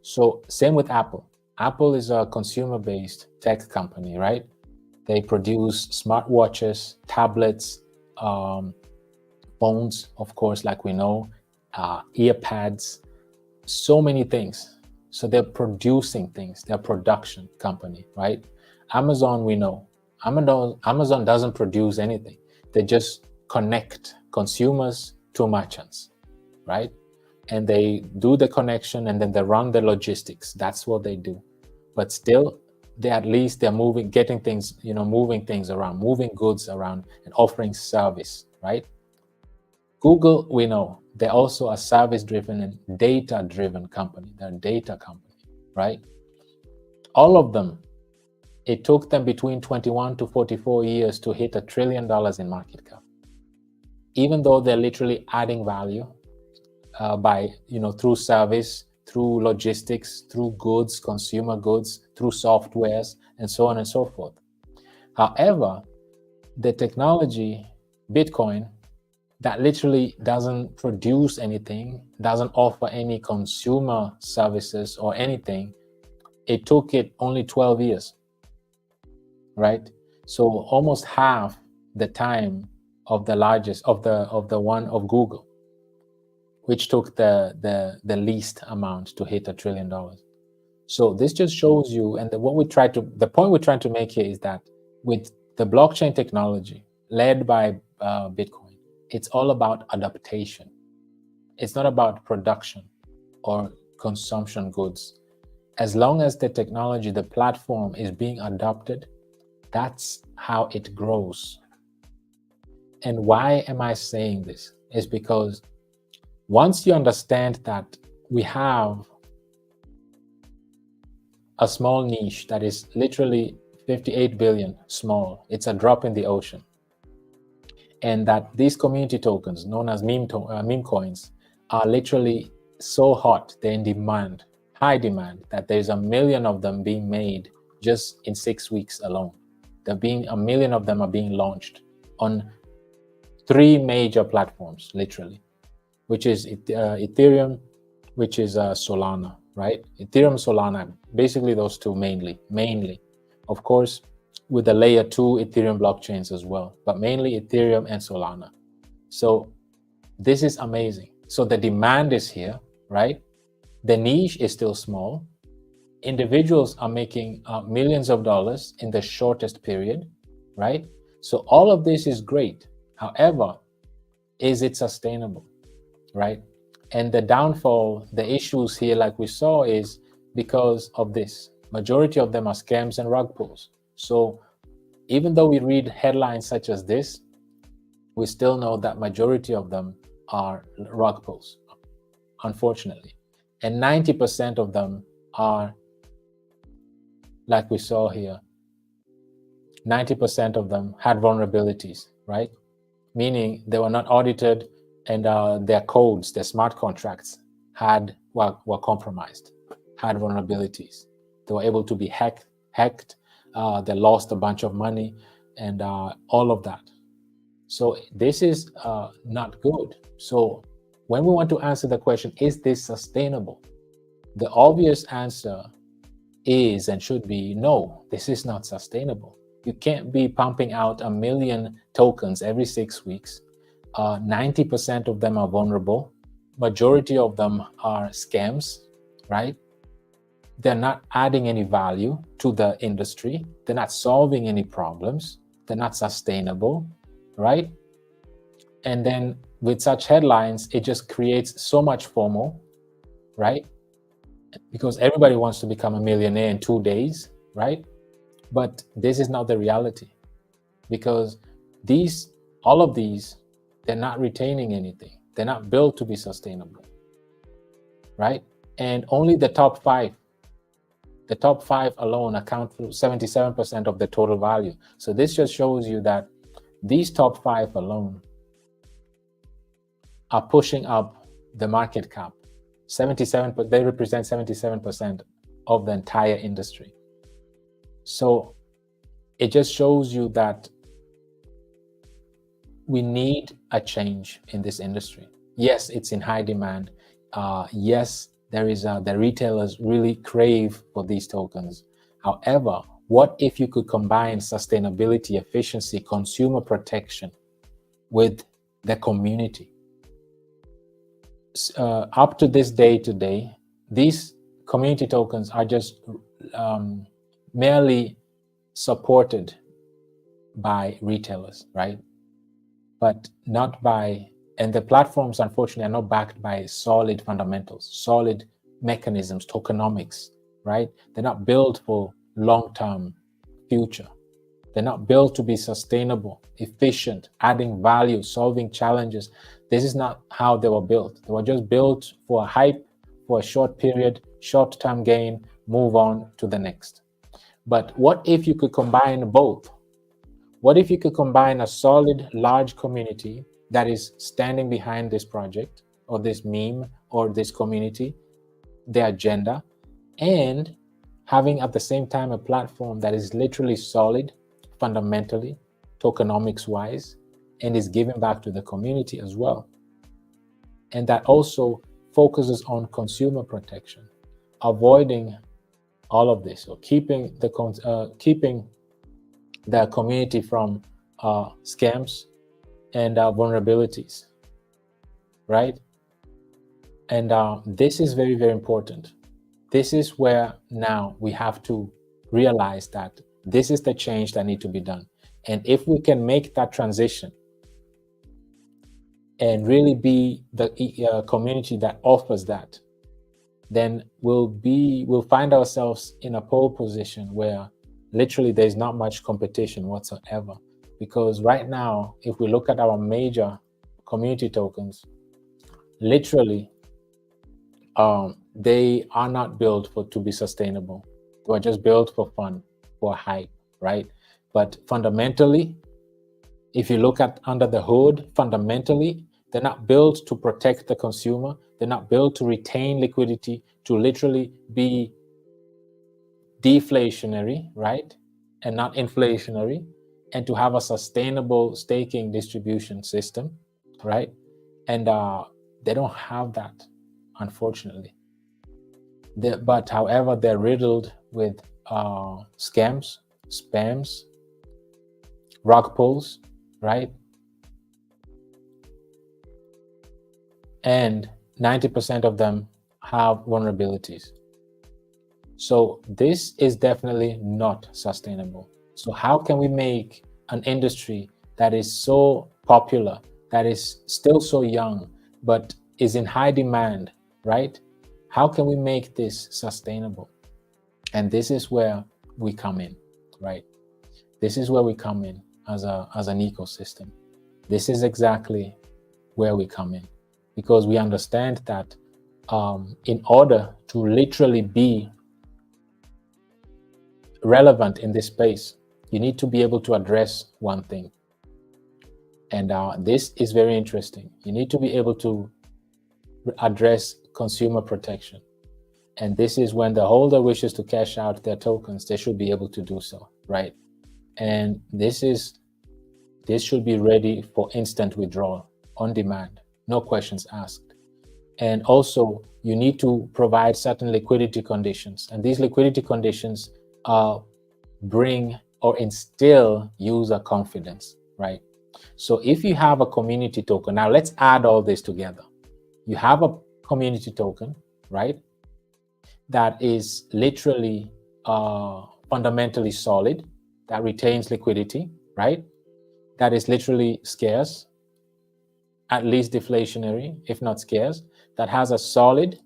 So same with Apple. Apple is a consumer-based tech company, right? They produce smartwatches, tablets, phones, of course, like we know, earpads, so many things. So they're producing things. They're a production company, right? Amazon, we know. Amazon doesn't produce anything. They just connect consumers to merchants, right? And they do the connection and then they run the logistics. That's what they do. But still, they're moving, getting things, moving things around, moving goods around and offering service, right? Google, we know, they're also a service-driven and data-driven company. They're a data company, right? All of them It took them between 21 to 44 years to hit $1 trillion in market cap. Even though they're literally adding value by, through service, through logistics, through goods, consumer goods, through softwares, and so on and so forth. However, the technology, Bitcoin, that literally doesn't produce anything, doesn't offer any consumer services or anything, it took it only 12 years, right? So almost half the time of the largest, of the one of Google, which took the least amount to hit $1 trillion. So this just shows you, and the point we're trying to make here is that with the blockchain technology led by Bitcoin, it's all about adaptation. It's not about production or consumption goods. As long as the technology, the platform is being adopted, that's how it grows. And why am I saying this? Is because once you understand that we have a small niche that is literally 58 billion small, it's a drop in the ocean, and that these community tokens, known as meme coins, are literally so hot, they're in demand, high demand, that there's 1 million of them being made just in 6 weeks alone. 1 million of them are being launched on 3 major platforms, literally, which is Ethereum, which is Solana, right? Ethereum, Solana, basically those two mainly, of course, with the layer 2 Ethereum blockchains as well, but mainly Ethereum and Solana. So this is amazing. So the demand is here, right? The niche is still small. Individuals are making millions of dollars in the shortest period, right? So all of this is great. However, is it sustainable, right? And the downfall, the issues here, like we saw, is because of this. Majority of them are scams and rug pulls. So even though we read headlines such as this, we still know that majority of them are rug pulls, unfortunately. And 90% of them are, like we saw here, 90% of them had vulnerabilities, right? Meaning they were not audited, and their codes, their smart contracts were compromised, had vulnerabilities. They were able to be hacked. They lost a bunch of money, and all of that. So this is not good. So when we want to answer the question, is this sustainable? The obvious answer is and should be no, this is not sustainable. You can't be pumping out 1 million tokens every 6 weeks. 90% of them are vulnerable. Majority of them are scams, right? They're not adding any value to the industry. They're not solving any problems. They're not sustainable, right? And then with such headlines, it just creates so much FOMO, right? Because everybody wants to become a millionaire in 2 days, right? But this is not the reality, because all of these, they're not retaining anything. They're not built to be sustainable, right? And only the top 5 alone account for 77% of the total value. So this just shows you that these top 5 alone are pushing up the market cap. 77, but they represent 77% of the entire industry. So it just shows you that we need a change in this industry. Yes, it's in high demand. Yes, there is the retailers really crave for these tokens. However, what if you could combine sustainability, efficiency, consumer protection with the community? Up to this day today, these community tokens are just merely supported by retailers, right? But not by, and the platforms unfortunately are not backed by solid fundamentals, solid mechanisms, tokenomics, right? They're not built for long-term future. They're not built to be sustainable, efficient, adding value, solving challenges. This is not how they were built. They were just built for a hype, for a short period, short-term gain, move on to the next. But what if you could combine both? What if you could combine a solid, large community that is standing behind this project or this meme or this community, their agenda, and having at the same time a platform that is literally solid, fundamentally, tokenomics wise, and is giving back to the community as well. And that also focuses on consumer protection, avoiding all of this, or keeping the community from scams and vulnerabilities, right? And this is very, very important. This is where now we have to realize that this is the change that needs to be done. And if we can make that transition and really be the community that offers that, then we'll find ourselves in a pole position where literally there's not much competition whatsoever. Because right now, if we look at our major community tokens, literally they are not built to be sustainable. They are just built for fun, for hype, right? But fundamentally, if you look at under the hood, fundamentally, they're not built to protect the consumer. They're not built to retain liquidity, to literally be deflationary, right? And not inflationary, and to have a sustainable staking distribution system, right? And they don't have that, unfortunately. But however, they're riddled with scams, spams, rug pulls, right? And 90% of them have vulnerabilities. So this is definitely not sustainable. So how can we make an industry that is so popular, that is still so young, but is in high demand, right? How can we make this sustainable? And this is where we come in, right? This is where we come in as an ecosystem. This is exactly where we come in, because we understand that in order to literally be relevant in this space, you need to be able to address one thing. And this is very interesting. You need to be able to address consumer protection. And this is when the holder wishes to cash out their tokens, they should be able to do so, right? And this should be ready for instant withdrawal on demand, no questions asked. And also, you need to provide certain liquidity conditions. And these liquidity conditions bring or instill user confidence, right? So if you have a community token, now let's add all this together. You have a community token, right? That is literally fundamentally solid, that retains liquidity, right? That is literally scarce, at least deflationary, if not scarce, that has a solid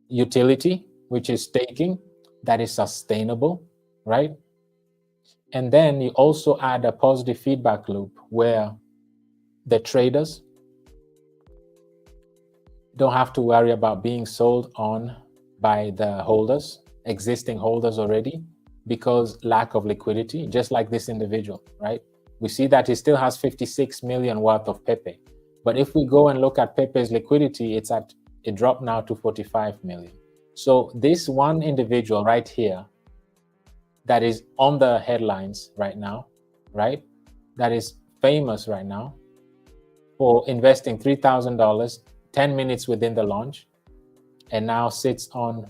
utility, which is staking, that is sustainable, right? And then you also add a positive feedback loop where the traders don't have to worry about being sold on by the holders, existing holders already, because lack of liquidity, just like this individual, right? We see that he still has 56 million worth of Pepe. But if we go and look at Pepe's liquidity, it dropped now to 45 million. So this one individual right here that is on the headlines right now, right? That is famous right now for investing $3,000, 10 minutes within the launch, and now sits on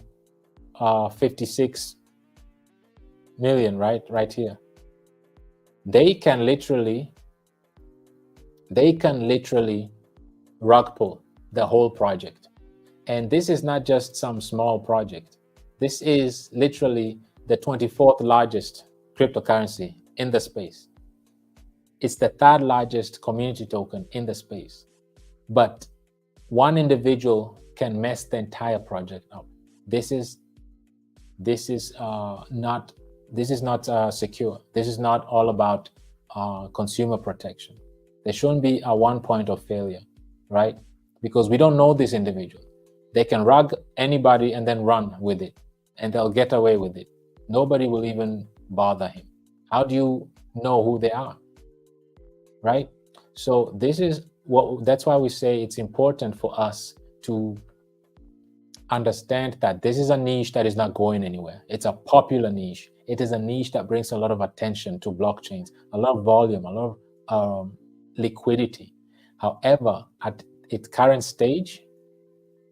56 million, right here. They can literally rug pull the whole project. And this is not just some small project. This is literally the 24th largest cryptocurrency in the space. It's the third largest community token in the space. But one individual can mess the entire project up. This is not secure. This is not all about consumer protection. There shouldn't be a one point of failure, right? Because we don't know this individual. They can rug anybody and then run with it, and they'll get away with it. Nobody will even bother him. How do you know who they are? Right? So that's why we say it's important for us to understand that this is a niche that is not going anywhere. It's a popular niche. It is a niche that brings a lot of attention to blockchains, a lot of volume, a lot of liquidity. However, at its current stage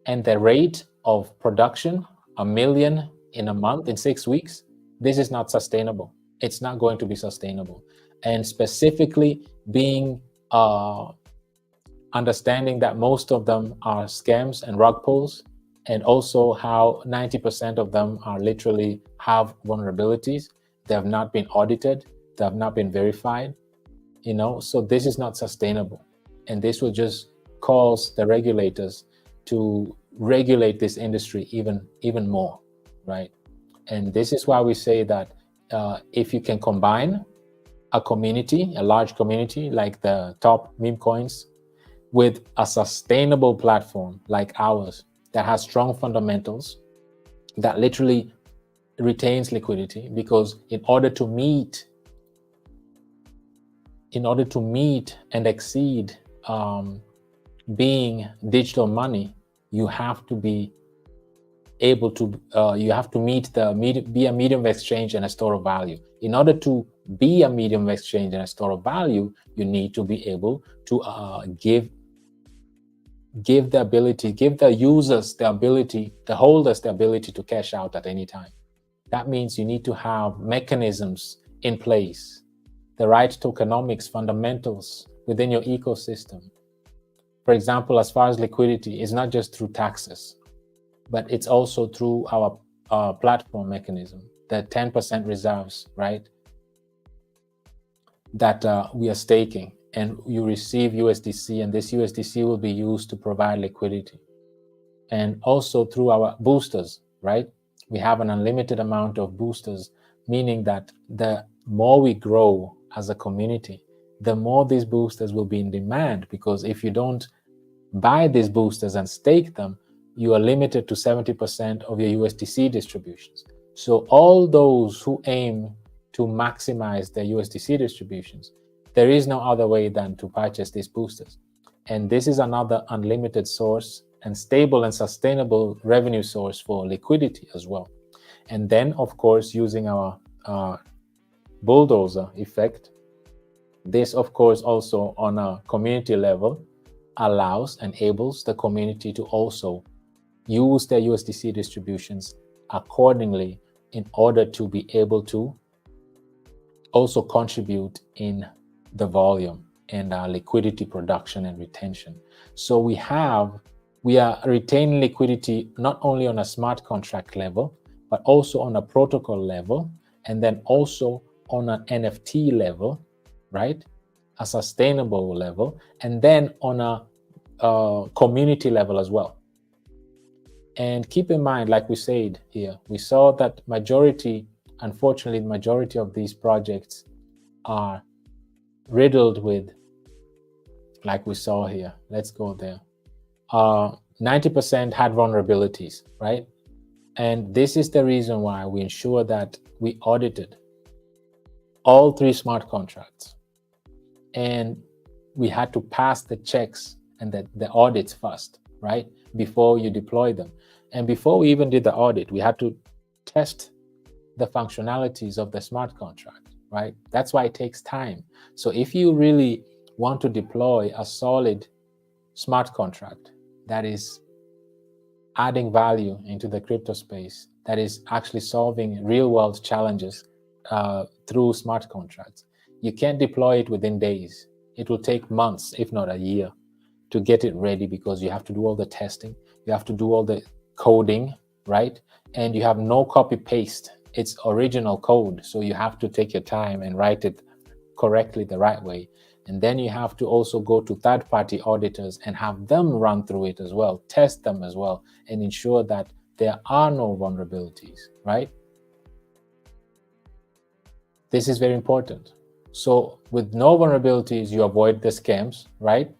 and the rate of production, 1 million in a month, in 6 weeks, this is not sustainable. It's not going to be sustainable. And specifically being understanding that most of them are scams and rug pulls, and also how 90% of them are literally have vulnerabilities. They have not been audited. They have not been verified. So this is not sustainable, and this will just cause the regulators to regulate this industry even more, right? And this is why we say that if you can combine a community, a large community like the top meme coins, with a sustainable platform like ours that has strong fundamentals, that literally retains liquidity, because in order to meet and exceed being digital money, you have to be able to be a medium of exchange and a store of value. In order to be a medium of exchange and a store of value, you need to be able to give the users the ability, the holders the ability to cash out at any time. That means you need to have mechanisms in place, the right tokenomics fundamentals within your ecosystem. For example, as far as liquidity, it's not just through taxes, but it's also through our platform mechanism, the 10% reserves, right? That we are staking, and you receive USDC, and this USDC will be used to provide liquidity. And also through our boosters, right? We have an unlimited amount of boosters, meaning that the more we grow as a community, the more these boosters will be in demand, because if you don't buy these boosters and stake them, you are limited to 70% of your USDC distributions. So all those who aim to maximize their USDC distributions, there is no other way than to purchase these boosters. And this is another unlimited source and stable and sustainable revenue source for liquidity as well. And then, of course, using our bulldozer effect, this, of course, also on a community level enables the community to also use their USDC distributions accordingly in order to be able to also contribute in the volume and liquidity production and retention. So we are retaining liquidity not only on a smart contract level, but also on a protocol level, and then also on an NFT level, right? A sustainable level, and then on a community level as well. And keep in mind, like we said here, we saw that unfortunately, the majority of these projects are riddled with, like we saw here, let's go there, 90% had vulnerabilities, right? And this is the reason why we ensure that we audited all 3 smart contracts. And we had to pass the checks and the audits first, right? Before you deploy them. And before we even did the audit, we had to test the functionalities of the smart contract, right? That's why it takes time. So if you really want to deploy a solid smart contract that is adding value into the crypto space, that is actually solving real world challenges through smart contracts, you can't deploy it within days. It will take months, if not a year, to get it ready, because you have to do all the testing, you have to do all the coding, right? And you have no copy paste. It's original code, so you have to take your time and write it correctly the right way. And then you have to also go to third-party auditors and have them run through it as well, test them as well, and ensure that there are no vulnerabilities, right? This is very important. So with no vulnerabilities, you avoid the scams, right?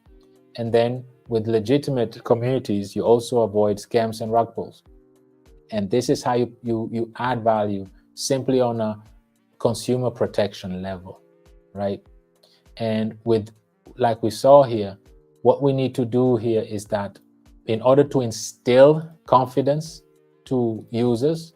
And then with legitimate communities, you also avoid scams and rug pulls. And this is how you add value simply on a consumer protection level, right? And with, like we saw here, what we need to do here is that in order to instill confidence to users,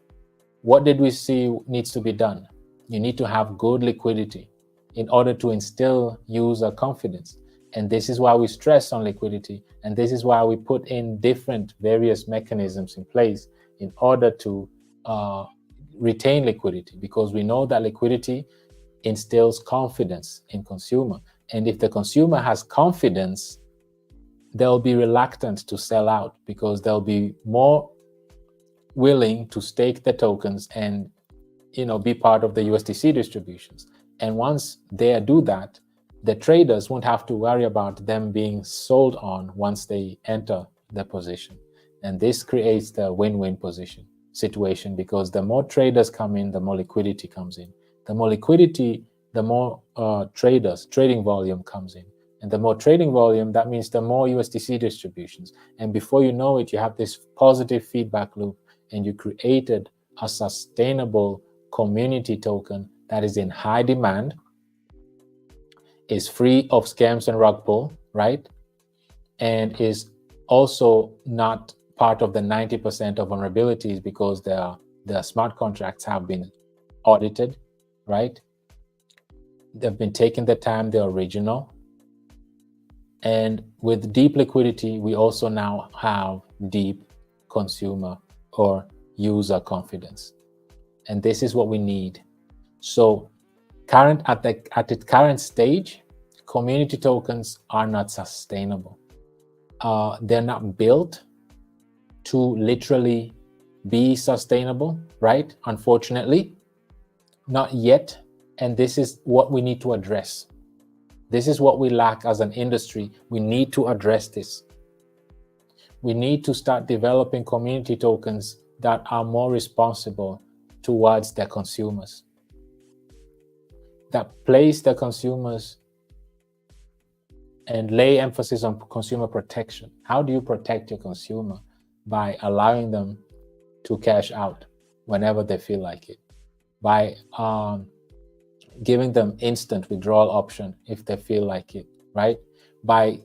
what did we see needs to be done? You need to have good liquidity in order to instill user confidence. And this is why we stress on liquidity. And this is why we put in different various mechanisms in place in order to retain liquidity, because we know that liquidity instills confidence in consumer. And if the consumer has confidence, they'll be reluctant to sell out, because they'll be more willing to stake the tokens and be part of the USDC distributions. And once they do that, the traders won't have to worry about them being sold on once they enter the position. And this creates the win-win position situation, because the more traders come in, the more liquidity comes in. The more liquidity, the more trading volume comes in. And the more trading volume, that means the more USDC distributions. And before you know it, you have this positive feedback loop, and you created a sustainable community token that is in high demand, is free of scams and rug pull, right? And is also not part of the 90% of vulnerabilities, because the smart contracts have been audited, right? They've been taking the time, they're original. And with deep liquidity, we also now have deep consumer or user confidence. And this is what we need. So at its current stage, community tokens are not sustainable. They're not built to literally be sustainable, right? Unfortunately, not yet. And this is what we need to address. This is what we lack as an industry. We need to address this. We need to start developing community tokens that are more responsible towards their consumers, that place the consumers and lay emphasis on consumer protection. How do you protect your consumer? By allowing them to cash out whenever they feel like it, by giving them instant withdrawal option if they feel like it, right? By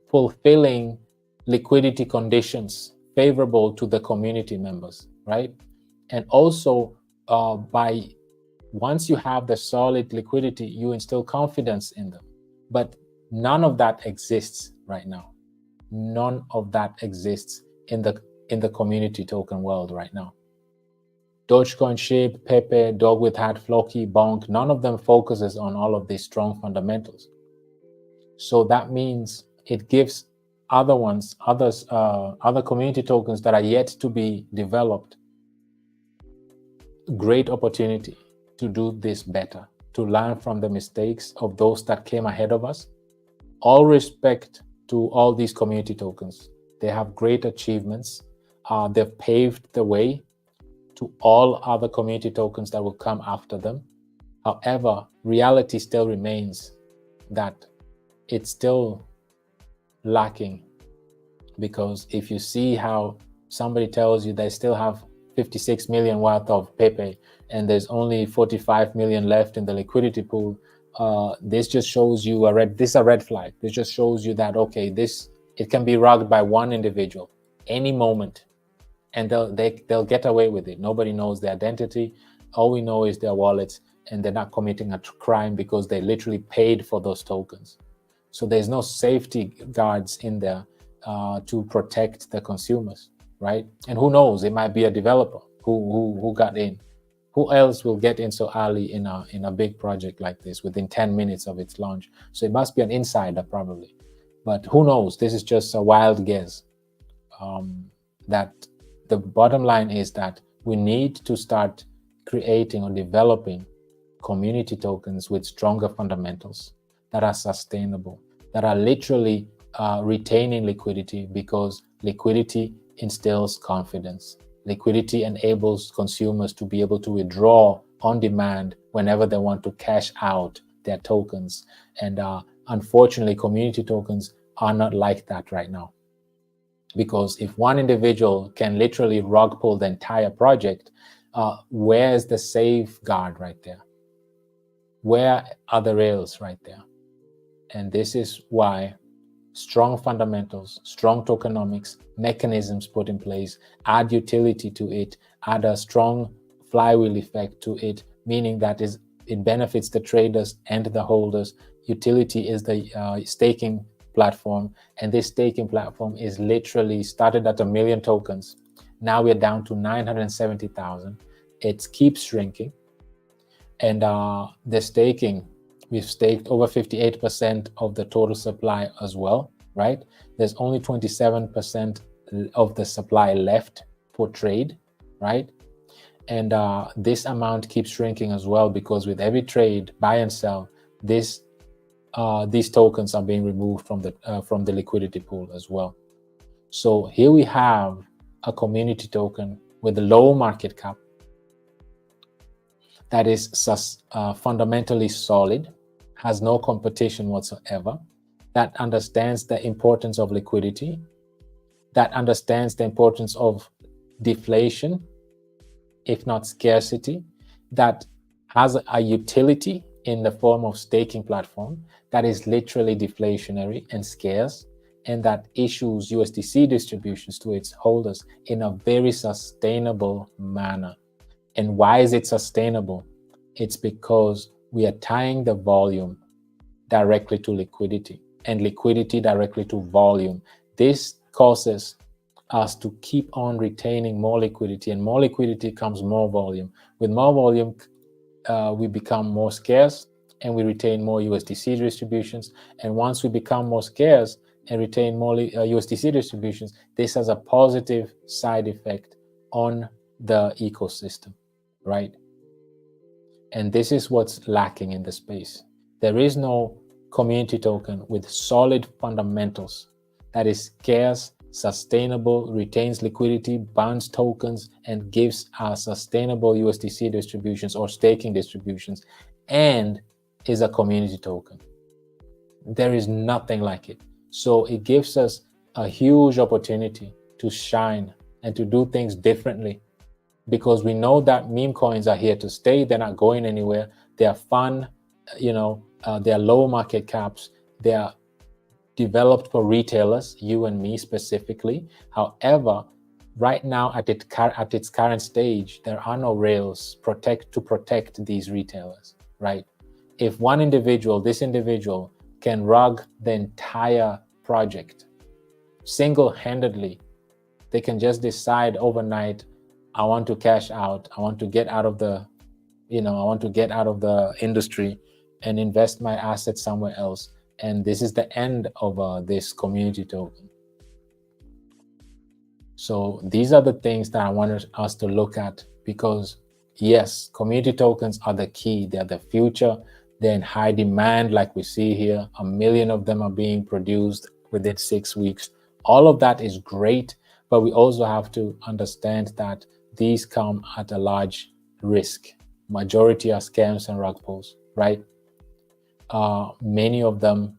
fulfilling liquidity conditions favorable to the community members, right? And also by, once you have the solid liquidity, you instill confidence in them. But none of that exists right now. None of that exists in the community token world right now. Dogecoin, SHIB, Pepe, Dog with Hat, Floki, Bonk, none of them focuses on all of these strong fundamentals. So that means it gives other community tokens that are yet to be developed great opportunity to do this better, to learn from the mistakes of those that came ahead of us. All respect to all these community tokens. They have great achievements. They've paved the way to all other community tokens that will come after them. However, reality still remains that it's still lacking, because if you see how somebody tells you they still have 56 million worth of Pepe and there's only 45 million left in the liquidity pool, this just shows you this is a red flag. This just shows you that, okay, it can be rugged by one individual any moment, and they'll get away with it. Nobody knows their identity. All we know is their wallets, and they're not committing a crime because they literally paid for those tokens. So there's no safety guards in there to protect the consumers, right? And who knows, it might be a developer who got in. Who else will get in so early in a big project like this within 10 minutes of its launch? So it must be an insider probably, but who knows? This is just a wild guess. That the bottom line is that we need to start creating or developing community tokens with stronger fundamentals that are sustainable, that are literally retaining liquidity, because liquidity instills confidence. Liquidity enables consumers to be able to withdraw on demand whenever they want to cash out their tokens. And unfortunately, community tokens are not like that right now. Because if one individual can literally rug pull the entire project, Where is the safeguard right there? Where are the rails right there? And this is why strong fundamentals, strong tokenomics, mechanisms put in place, add utility to it, add a strong flywheel effect to it, meaning that it benefits the traders and the holders. Utility is the staking platform, and this staking platform is literally started at 1 million tokens. Now we're down to 970,000. It keeps shrinking, and the staking, we've staked over 58% of the total supply as well, right? There's only 27% of the supply left for trade, right? And this amount keeps shrinking as well, because with every trade, buy and sell, these tokens are being removed from the liquidity pool as well. So here we have a community token with a low market cap that is fundamentally solid, has no competition whatsoever, that understands the importance of liquidity, that understands the importance of deflation, if not scarcity, that has a utility in the form of staking platform that is literally deflationary and scarce, and that issues USDC distributions to its holders in a very sustainable manner. And why is it sustainable? It's because we are tying the volume directly to liquidity and liquidity directly to volume. This causes us to keep on retaining more liquidity, and more liquidity comes more volume. With more volume, we become more scarce and we retain more USDC distributions. And once we become more scarce and retain more USDC distributions, this has a positive side effect on the ecosystem, right? And this is what's lacking in the space. There is no community token with solid fundamentals that is scarce, sustainable, retains liquidity, burns tokens, and gives us sustainable USDC distributions or staking distributions, and is a community token. There is nothing like it. So it gives us a huge opportunity to shine and to do things differently, because we know that meme coins are here to stay. They're not going anywhere. They are fun, they are low market caps. They are developed for retailers, you and me specifically. However, right now at its current stage, there are no rails to protect these retailers, right? If one individual, this individual, can rug the entire project single-handedly, they can just decide overnight, I want to cash out, I want to get out of the, I want to get out of the industry and invest my assets somewhere else. And this is the end of this community token. So these are the things that I wanted us to look at, because yes, community tokens are the key. They're the future. They're in high demand, like we see here. 1 million of them are being produced within 6 weeks. All of that is great, but we also have to understand that these come at a large risk. Majority are scams and rug pulls, right? Many of them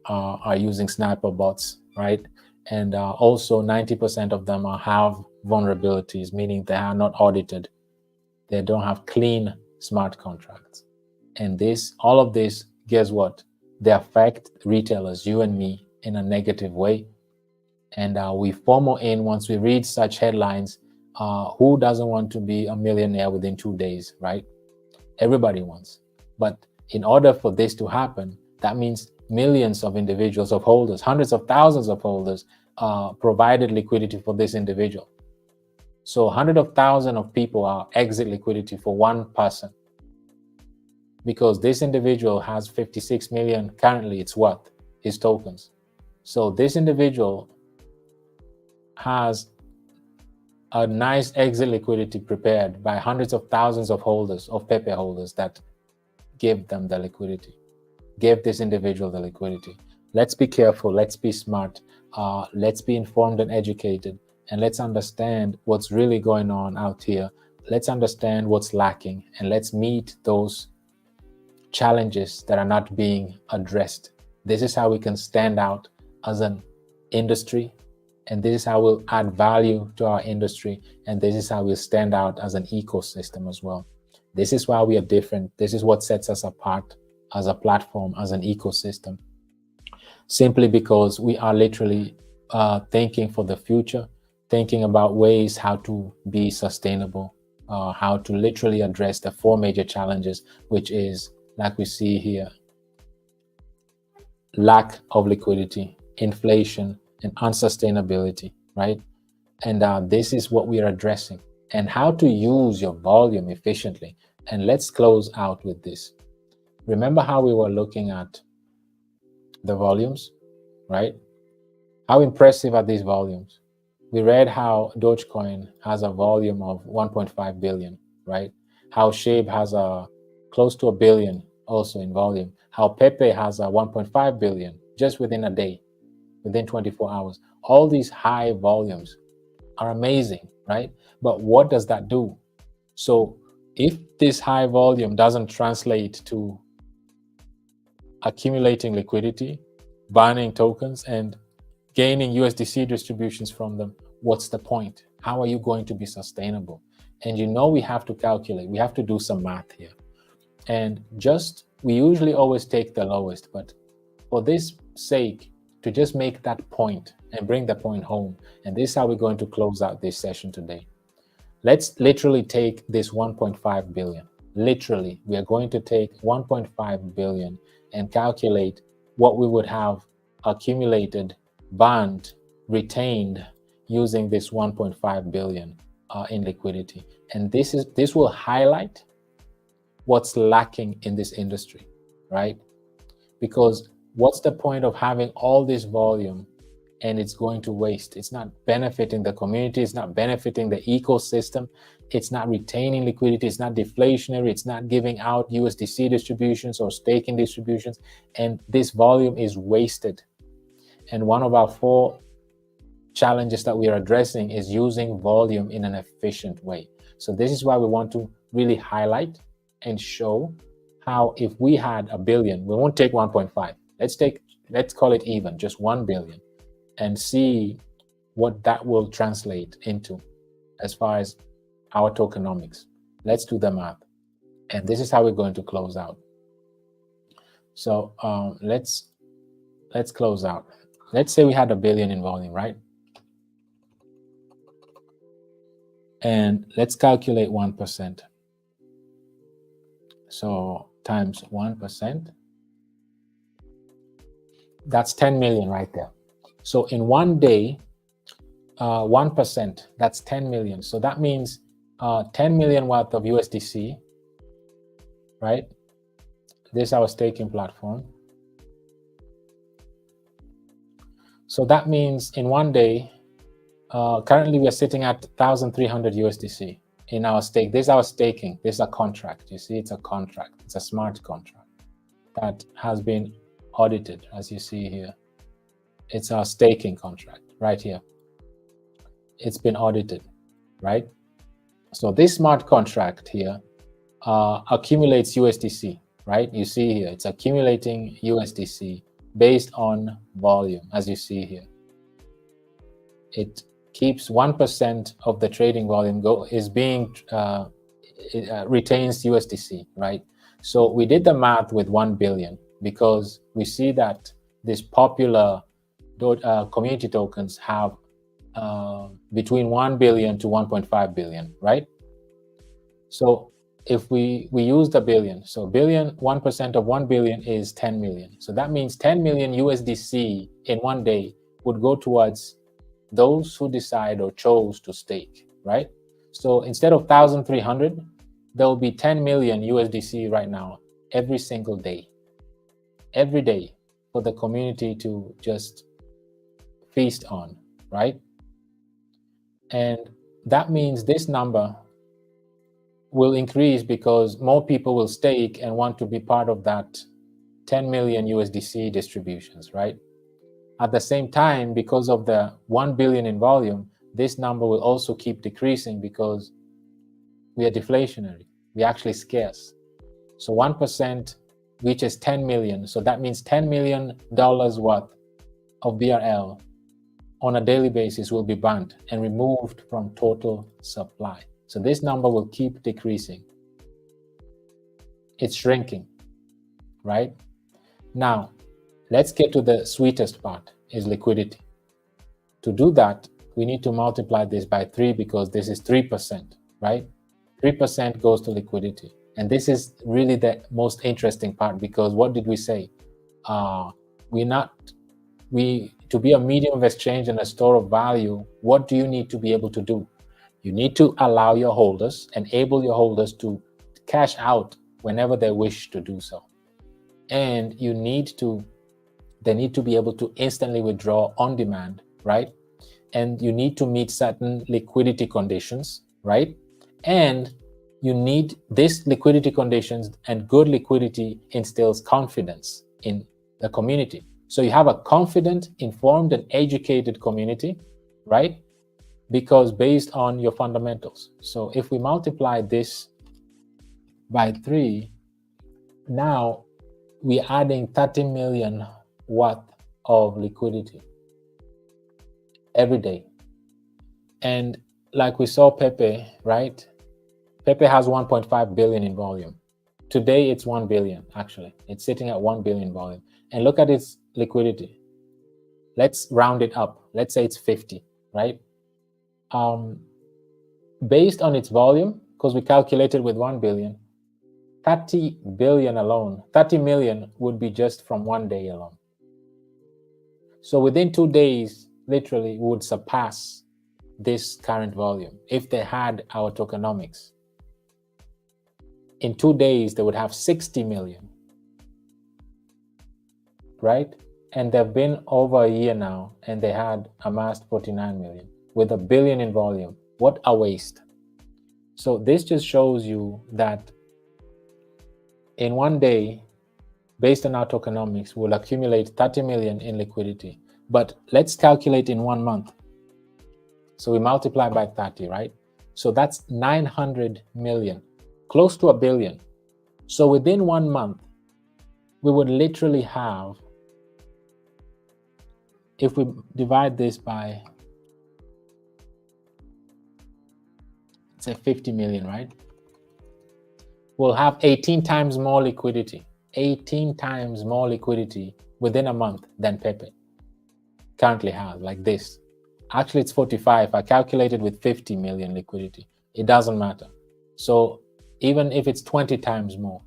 are using sniper bots, right? And also 90% of them have vulnerabilities, meaning they are not audited. They don't have clean smart contracts. And all of this, guess what? They affect retailers, you and me, in a negative way. And we FOMO in once we read such headlines. Who doesn't want to be a millionaire within 2 days, right? Everybody wants. But in order for this to happen, that means millions of individuals, of holders, hundreds of thousands of holders provided liquidity for this individual. So hundreds of thousands of people are exit liquidity for one person, because this individual has 56 million currently, it's worth, his tokens. So this individual has a nice exit liquidity prepared by hundreds of thousands of holders, of Pepe holders, that give them the liquidity, give this individual the liquidity. Let's be careful, let's be smart, let's be informed and educated, and let's understand what's really going on out here. Let's understand what's lacking, and let's meet those challenges that are not being addressed. This is how we can stand out as an industry And this is how we'll add value to our industry. And this is how we'll stand out as an ecosystem as well. This is why we are different. This is what sets us apart as a platform, as an ecosystem. Simply because we are literally thinking for the future, thinking about ways how to be sustainable, how to literally address the 4 major challenges, which is, like we see here, lack of liquidity, inflation, and unsustainability, right? And this is what we are addressing, and how to use your volume efficiently. And let's close out with this. Remember how we were looking at the volumes, right? How impressive are these volumes? We read how Dogecoin has a volume of 1.5 billion, right? How Shape has a close to 1 billion also in volume. How Pepe has a 1.5 billion just within a day, within 24 hours. All these high volumes are amazing, right? But what does that do? So if this high volume doesn't translate to accumulating liquidity, burning tokens, and gaining USDC distributions from them, what's the point? How are you going to be sustainable? And we have to calculate, we have to do some math here. And we usually always take the lowest, but for this sake, to just make that point and bring the point home, and this is how we're going to close out this session today. Let's literally take this 1.5 billion. Literally, we are going to take 1.5 billion and calculate what we would have accumulated, burned, retained using this 1.5 billion in liquidity. And this will highlight what's lacking in this industry, right? Because what's the point of having all this volume and it's going to waste? It's not benefiting the community, it's not benefiting the ecosystem, it's not retaining liquidity, it's not deflationary, it's not giving out USDC distributions or staking distributions, and this volume is wasted. And one of our 4 challenges that we are addressing is using volume in an efficient way. So this is why we want to really highlight and show how if we had 1 billion, we won't take 1.5. Let's call it even, just 1 billion, and see what that will translate into as far as our tokenomics. Let's do the math. And this is how we're going to close out. So let's close out. Let's say we had 1 billion in volume, right? And let's calculate 1%. So times 1%, that's 10 million right there. So in one day, 1%, that's 10 million. So that means 10 million worth of USDC, right? This is our staking platform. So that means in one day, currently we are sitting at 1,300 USDC in our stake. This is our staking. This is a contract. You see, it's a contract. It's a smart contract that has been audited, as you see here. It's our staking contract right here. It's been audited, right? So this smart contract here accumulates USDC, right? You see here, it's accumulating USDC based on volume, as you see here. It keeps 1% of the trading volume retains USDC, right? So we did the math with 1 billion because we see that these popular community tokens have between 1 billion to 1.5 billion, right? So if we use the billion, so 1% of 1 billion is 10 million. So that means 10 million USDC in one day would go towards those who decide or chose to stake, right? So instead of 1,300, there will be 10 million USDC right now, every single day, every day, for the community to just feast on, right? And that means this number will increase because more people will stake and want to be part of that 10 million USDC distributions, right? At the same time, because of the 1 billion in volume, this number will also keep decreasing because we are deflationary. We're actually scarce. So 1% reaches 10 million. So that means $10 million worth of BRL on a daily basis will be banned and removed from total supply. So this number will keep decreasing. It's shrinking, right? Now, let's get to the sweetest part, is liquidity. To do that, we need to multiply this by 3 because this is 3%, right? 3% goes to liquidity. And this is really the most interesting part, because what did we say? To be a medium of exchange and a store of value, what do you need to be able to do? You need to allow your holders, enable your holders to cash out whenever they wish to do so. And they need to be able to instantly withdraw on demand, right? And you need to meet certain liquidity conditions, right? And you need this liquidity conditions, and good liquidity instills confidence in the community. So you have a confident, informed, and educated community, right? Because based on your fundamentals. So if we multiply this by 3, now we're adding 30 million worth of liquidity every day. And like we saw Pepe, right? Pepe has 1.5 billion in volume. Today it's 1 billion, actually. It's sitting at 1 billion volume. And look at its liquidity. Let's round it up. Let's say it's 50, right? Based on its volume, because we calculated with 1 billion, 30 billion alone, 30 million would be just from one day alone. So within 2 days, literally, we would surpass this current volume if they had our tokenomics. In 2 days, they would have 60 million, right? And they've been over a year now, and they had amassed 49 million with 1 billion in volume. What a waste. So this just shows you that in 1 day, based on our tokenomics, we'll accumulate 30 million in liquidity. But let's calculate in 1 month. So we multiply by 30, right? So that's 900 million, close to 1 billion. So within 1 month, we would literally have, if we divide this by, say 50 million, right? We'll have 18 times more liquidity, 18 times more liquidity within a month than Pepe currently has, like this. Actually, it's 45. I calculated with 50 million liquidity. It doesn't matter. So even if it's 20 times more.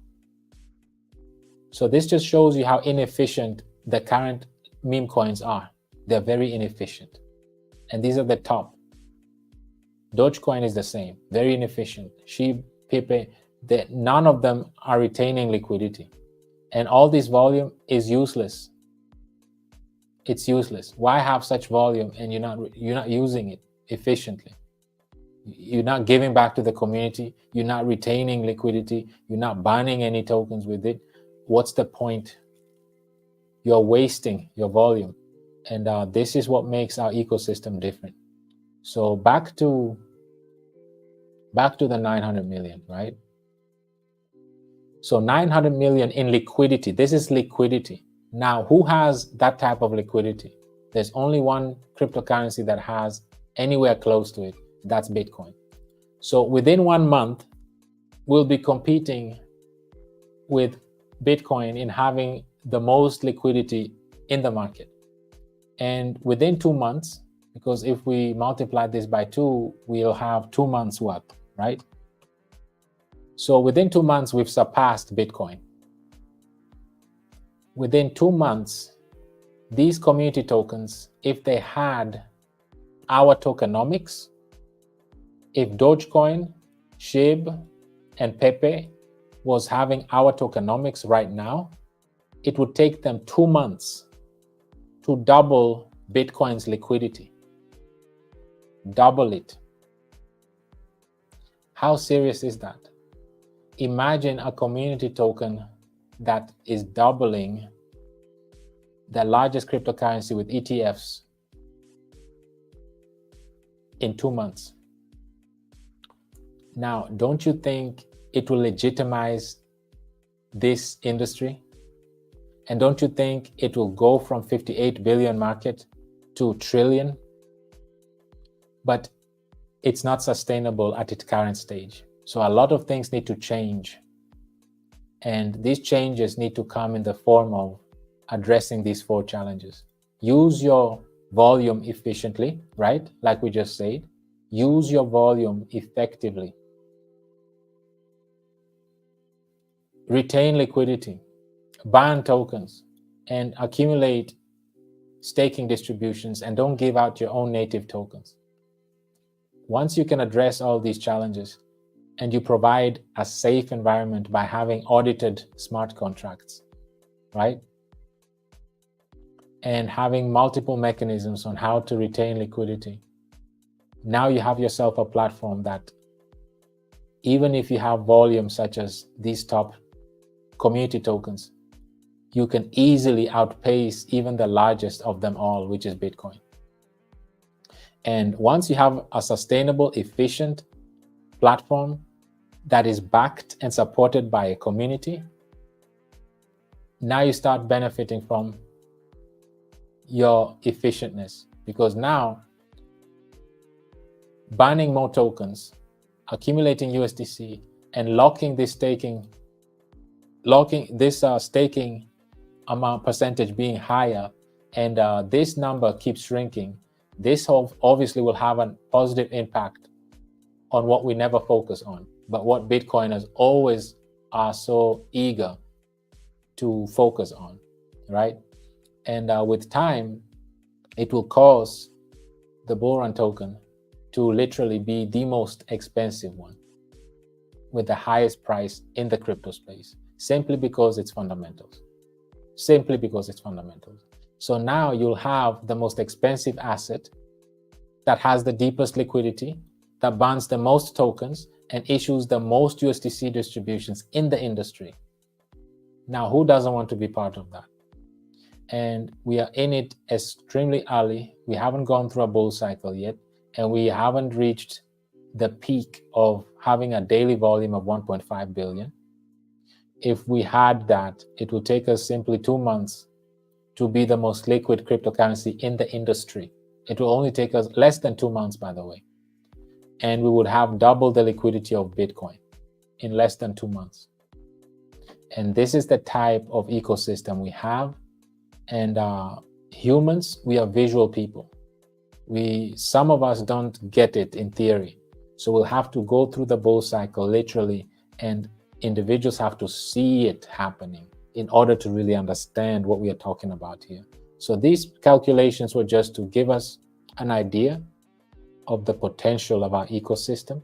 So this just shows you how inefficient the current meme coins are. They're very inefficient. And these are the top. Dogecoin is the same, very inefficient. SHIB, Pepe, none of them are retaining liquidity. And all this volume is useless. It's useless. Why have such volume and you're not using it efficiently? You're not giving back to the community. You're not retaining liquidity. You're not buying any tokens with it. What's the point? You're wasting your volume. And this is what makes our ecosystem different. So back to the 900 million, right? So 900 million in liquidity. This is liquidity. Now, who has that type of liquidity? There's only one cryptocurrency that has anywhere close to it. That's Bitcoin. So within 1 month, we'll be competing with Bitcoin in having the most liquidity in the market. And within 2 months, because if we multiply this by 2, we'll have 2 months worth, right? So within 2 months, we've surpassed Bitcoin. Within 2 months, these community tokens, if they had our tokenomics, if Dogecoin, SHIB, and Pepe was having our tokenomics right now, it would take them 2 months to double Bitcoin's liquidity. Double it. How serious is that? Imagine a community token that is doubling the largest cryptocurrency with ETFs in 2 months. Now, don't you think it will legitimize this industry? And don't you think it will go from 58 billion market to trillion but it's not sustainable at its current stage. So a lot of things need to change. And these changes need to come in the form of addressing these 4 challenges. Use your volume efficiently, right? Like we just said, use your volume effectively. Retain liquidity, burn tokens, and accumulate staking distributions, and don't give out your own native tokens. Once you can address all these challenges and you provide a safe environment by having audited smart contracts, right? And having multiple mechanisms on how to retain liquidity, now you have yourself a platform that even if you have volumes such as these top community tokens, you can easily outpace even the largest of them all, which is Bitcoin. And once you have a sustainable, efficient platform that is backed and supported by a community, now you start benefiting from your efficientness, because now burning more tokens, accumulating USDC, and locking this staking amount percentage being higher, and this number keeps shrinking, this obviously will have a positive impact on what we never focus on, but what Bitcoiners always are so eager to focus on, right? And with time, it will cause the BULLRUN token to literally be the most expensive one with the highest price in the crypto space, simply because it's fundamentals. Simply because it's fundamentals. So now you'll have the most expensive asset that has the deepest liquidity, that burns the most tokens, and issues the most USDC distributions in the industry. Now, who doesn't want to be part of that? And we are in it extremely early. We haven't gone through a bull cycle yet, and we haven't reached the peak of having a daily volume of 1.5 billion. If we had that, it would take us simply 2 months to be the most liquid cryptocurrency in the industry. It will only take us less than 2 months, by the way. And we would have double the liquidity of Bitcoin in less than 2 months. And this is the type of ecosystem we have. And humans, we are visual people. Some of us don't get it in theory. So we'll have to go through the bull cycle literally, and individuals have to see it happening in order to really understand what we are talking about here. So these calculations were just to give us an idea of the potential of our ecosystem,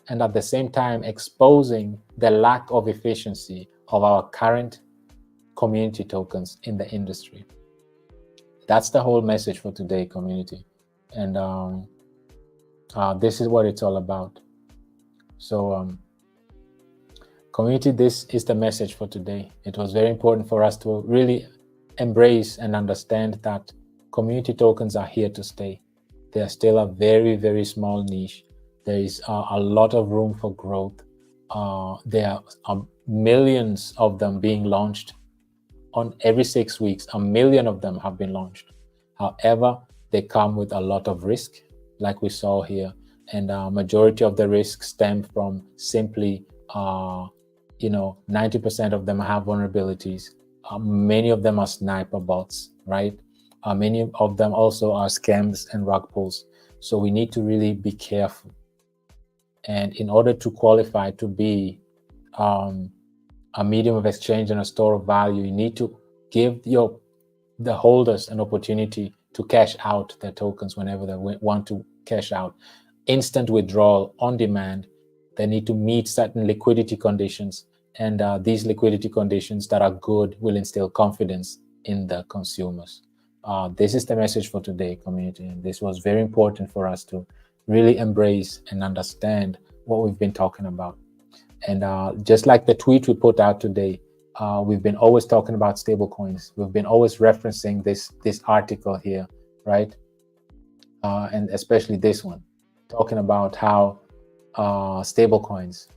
and at the same time exposing the lack of efficiency of our current community tokens in the industry. That's the whole message for today, community. And this is what it's all about. So community, this is the message for today. It was very important for us to really embrace and understand that community tokens are here to stay. They are still a very, very small niche. There is a lot of room for growth. There are millions of them being launched on every 6 weeks. 1 million of them have been launched. However, they come with a lot of risk, like we saw here. And majority of the risks stem from simply, 90% of them have vulnerabilities. Many of them are sniper bots, right? Many of them also are scams and rug pulls. So we need to really be careful. And in order to qualify to be a medium of exchange and a store of value, you need to give the holders an opportunity to cash out their tokens whenever they want to cash out. Instant withdrawal on demand. They need to meet certain liquidity conditions, and these liquidity conditions that are good will instill confidence in the consumers. This is the message for today, community, and this was very important for us to really embrace and understand what we've been talking about. And just like the tweet we put out today, we've been always talking about stablecoins. We've been always referencing this article here, right? And especially this one, talking about how stablecoins,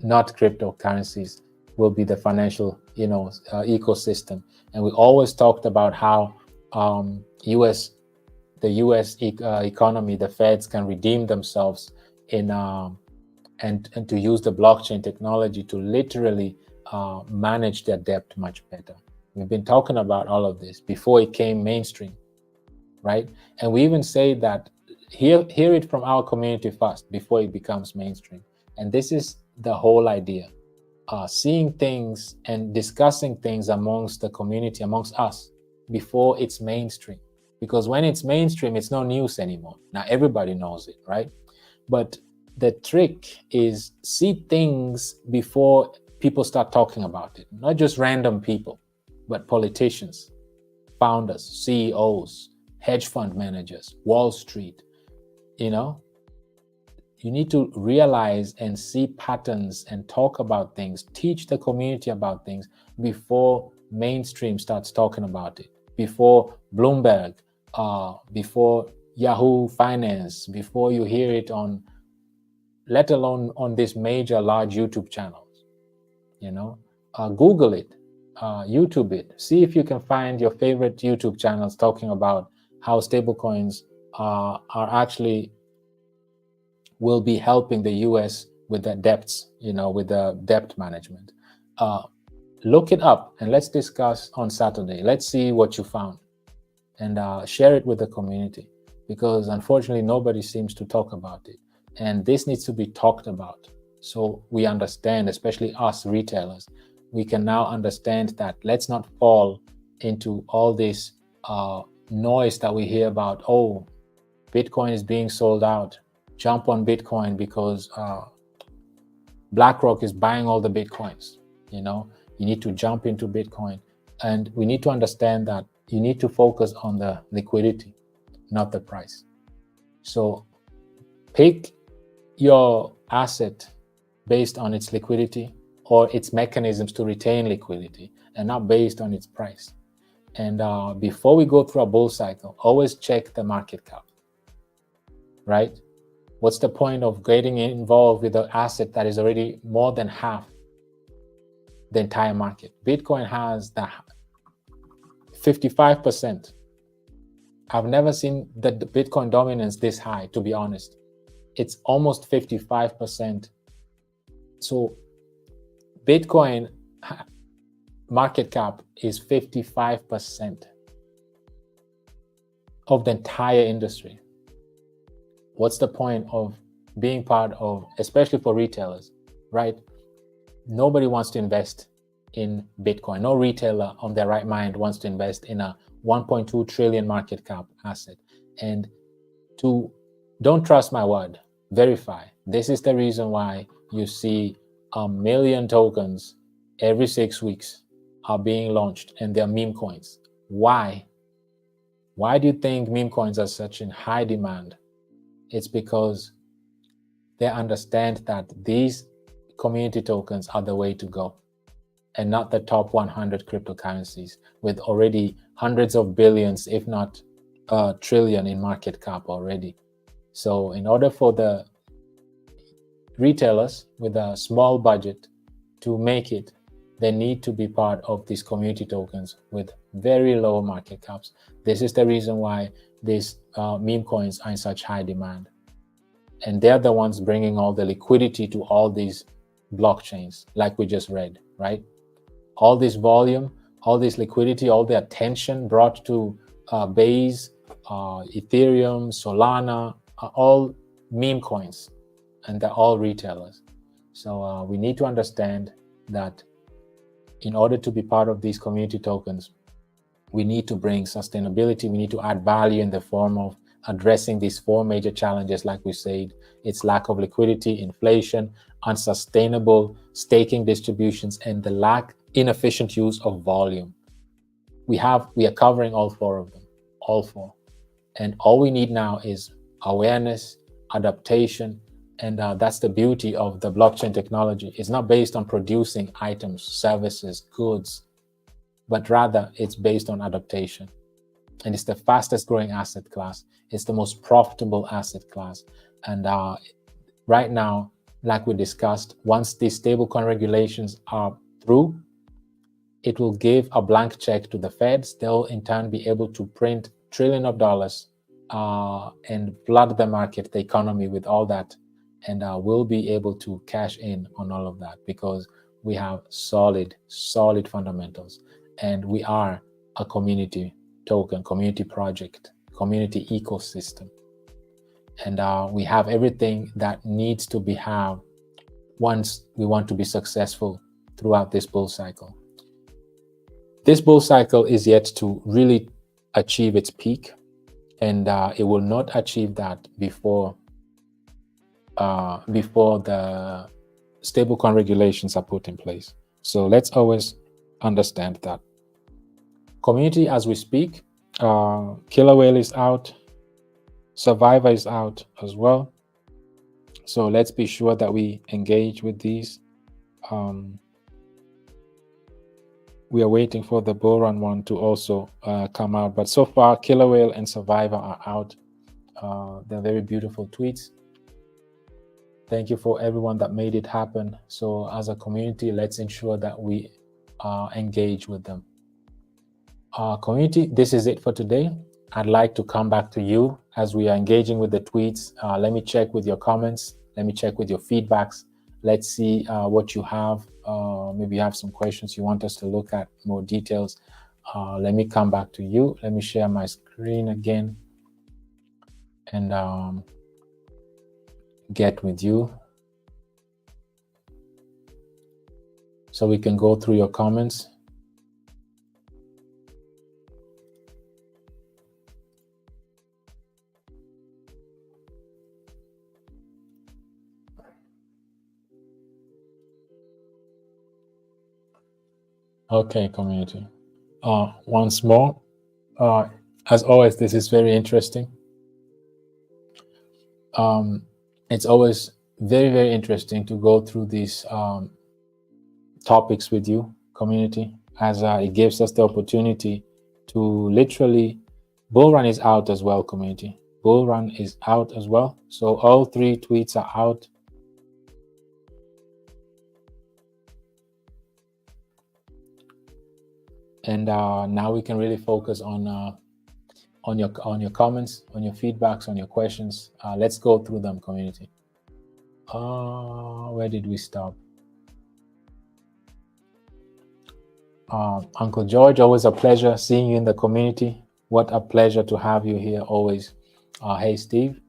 not cryptocurrencies, will be the financial, ecosystem. And we always talked about how US the U.S. economy, the Feds can redeem themselves in and to use the blockchain technology to literally manage their debt much better. We've been talking about all of this before it came mainstream, right? And we even say that hear it from our community first before it becomes mainstream. And this is the whole idea. Seeing things and discussing things amongst the community, amongst us, before it's mainstream. Because when it's mainstream, it's no news anymore. Now everybody knows it, right? But the trick is see things before people start talking about it. Not just random people, but politicians, founders, CEOs, hedge fund managers, Wall Street. You know, you need to realize and see patterns and talk about things, teach the community about things before mainstream starts talking about it, before Bloomberg, before Yahoo Finance, before you hear it on, let alone on these major large YouTube channels. You know, Google it, YouTube it, see if you can find your favorite YouTube channels talking about how stablecoins are actually will be helping the US with the debts, you know, with the debt management. Look it up and let's discuss on Saturday. Let's see what you found and share it with the community, because unfortunately nobody seems to talk about it. And this needs to be talked about so we understand, especially us retailers. We can now understand that let's not fall into all this noise that we hear about, oh, Bitcoin is being sold out. Jump on Bitcoin because BlackRock is buying all the Bitcoins. You know, you need to jump into Bitcoin. And we need to understand that you need to focus on the liquidity, not the price. So pick your asset based on its liquidity or its mechanisms to retain liquidity, and not based on its price. And before we go through a bull cycle, always check the market cap, right? What's the point of getting involved with an asset that is already more than half the entire market? Bitcoin has the 55%. I've never seen the Bitcoin dominance this high, to be honest. It's almost 55%. So Bitcoin market cap is 55% of the entire industry. What's the point of being part of, especially for retailers, right? Nobody wants to invest in Bitcoin. No retailer on their right mind wants to invest in a 1.2 trillion market cap asset. And don't trust my word, verify. This is the reason why you see 1 million tokens every 6 weeks are being launched, and they're meme coins. Why? Why do you think meme coins are such in high demand? It's because they understand that these community tokens are the way to go, and not the top 100 cryptocurrencies with already hundreds of billions, if not a trillion in market cap already. So in order for the retailers with a small budget to make it, they need to be part of these community tokens with very low market caps. This is the reason why these meme coins are in such high demand. And they're the ones bringing all the liquidity to all these blockchains, like we just read, right? All this volume, all this liquidity, all the attention brought to Base, Ethereum, Solana, are all meme coins, and they're all retailers. So we need to understand that in order to be part of these community tokens, we need to bring sustainability. We need to add value in the form of addressing these 4 major challenges, like we said. It's lack of liquidity, inflation, unsustainable staking distributions, and the inefficient use of volume. We are covering all 4 of them, all 4. And all we need now is awareness, adaptation, and that's the beauty of the blockchain technology. It's not based on producing items, services, goods, but rather it's based on adaptation. And it's the fastest growing asset class. It's the most profitable asset class. And right now, like we discussed, once these stablecoin regulations are through, it will give a blank check to the Feds. They'll in turn be able to print trillions of dollars and flood the market, the economy with all that, and we'll be able to cash in on all of that because we have solid fundamentals, and we are a community token, community project, community ecosystem, and we have everything that needs to be have once we want to be successful throughout this bull cycle. This bull cycle is yet to really achieve its peak, and it will not achieve that before the stablecoin regulations are put in place. So let's always understand that. Community, as we speak, Killer Whale is out, Survivor is out as well. So let's be sure that we engage with these. We are waiting for the BULLRUN one to also come out, but so far Killer Whale and Survivor are out. They're very beautiful tweets. Thank you for everyone that made it happen. So as a community, let's ensure that we engage with them. Community, this is it for today. I'd like to come back to you as we are engaging with the tweets. Let me check with your comments. Let me check with your feedbacks. Let's see what you have. Maybe you have some questions you want us to look at, more details. Let me come back to you. Let me share my screen again and get with you so we can go through your comments. Okay, community. Once more, as always, this is very interesting. It's always very, very interesting to go through these topics with you, community, as it gives us the opportunity to literally, BULLRUN is out as well, community. BULLRUN is out as well. So all 3 tweets are out. And now we can really focus on your comments, on your feedbacks, on your questions. Let's go through them, community. Where did we stop? Uncle George, always a pleasure seeing you in the community. What a pleasure to have you here always. Hey, Steve.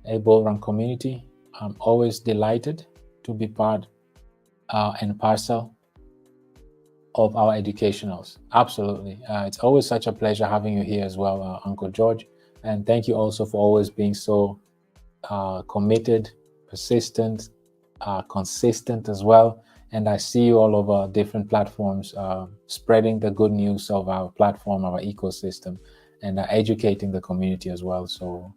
Hey, BULLRUN community. I'm always delighted to be part and parcel of our educationals. Absolutely. It's always such a pleasure having you here as well, Uncle George. And thank you also for always being so committed, persistent, consistent as well. And I see you all over different platforms, spreading the good news of our platform, our ecosystem, and educating the community as well. So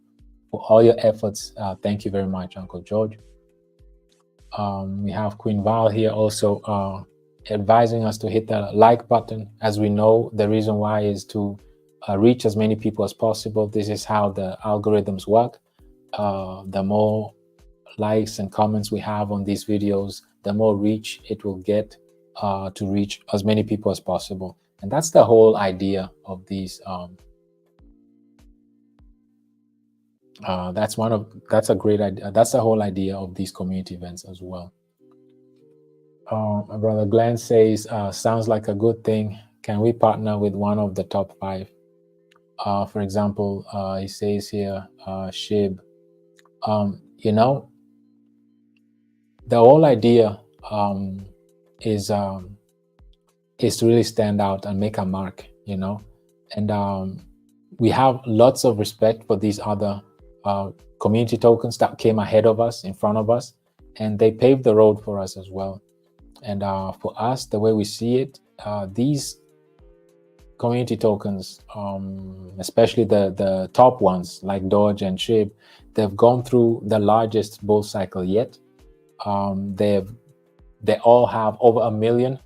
for all your efforts, thank you very much, Uncle George. We have Queen Val here also advising us to hit the like button. As we know, the reason why is to reach as many people as possible. This is how the algorithms work. The more likes and comments we have on these videos, the more reach it will get to reach as many people as possible. And that's the whole idea of these. That's a great idea. That's the whole idea of these community events as well. My brother Glenn says, sounds like a good thing. Can we partner with one of the top 5? For example, he says here, SHIB. You know, the whole idea is to really stand out and make a mark, you know. And we have lots of respect for these other community tokens that came ahead of us, in front of us, and they paved the road for us as well. And for us, the way we see it, these community tokens, especially the top ones like Doge and SHIB, they've gone through the largest bull cycle yet. They all have over 1.5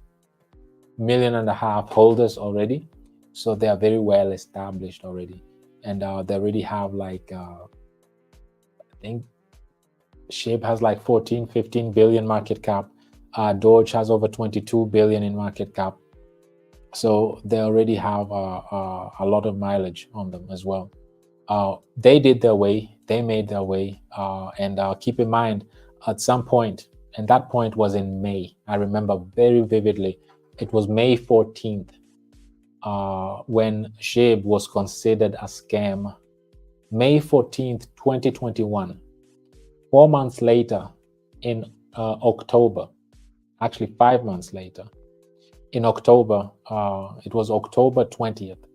million holders already, so they are very well established already, and they already have like I think SHIB has like 14-15 billion market cap. Doge has over 22 billion in market cap, so they already have a lot of mileage on them as well. They did their way, they made their way, and keep in mind, at some point, and that point was in May. I remember very vividly. It was May 14th when SHIB was considered a scam. May 14th, 2021. 4 months later, in October, actually 5 months later, in October, it was October 20th,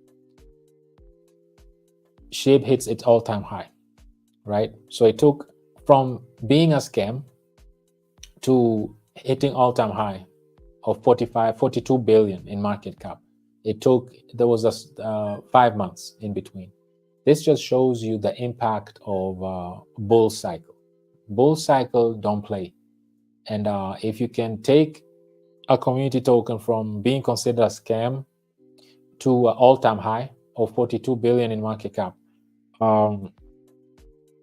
SHIB hits its all-time high, right? So it took from being a scam to hitting all-time high of 42 billion in market cap. There was a 5 months in between. This just shows you the impact of bull cycle. Bull cycle don't play. And if you can take a community token from being considered a scam to an all-time high of 42 billion in market cap,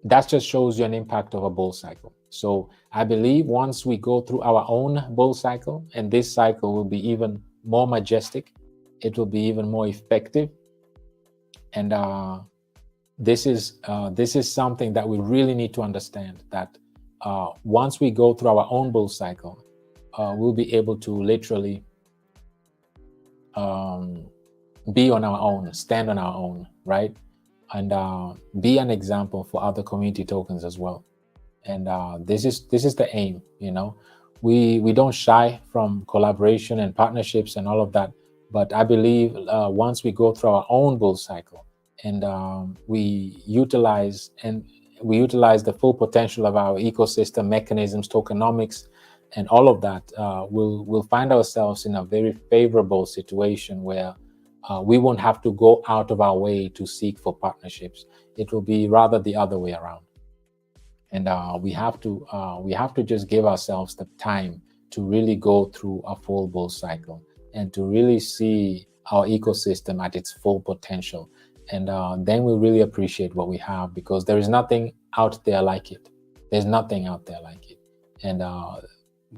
that just shows you an impact of a bull cycle. So I believe once we go through our own bull cycle, and this cycle will be even more majestic, it will be even more effective. And this is something that we really need to understand, that once we go through our own bull cycle, we'll be able to literally be on our own, stand on our own, right? And be an example for other community tokens as well. And this is the aim. You know, we don't shy from collaboration and partnerships and all of that. But I believe once we go through our own bull cycle and we utilize the full potential of our ecosystem mechanisms, tokenomics, and all of that, we'll find ourselves in a very favorable situation where we won't have to go out of our way to seek for partnerships. It will be rather the other way around. And we have to just give ourselves the time to really go through a full bull cycle and to really see our ecosystem at its full potential. And then we'll really appreciate what we have, because there is nothing out there like it. There's nothing out there like it. And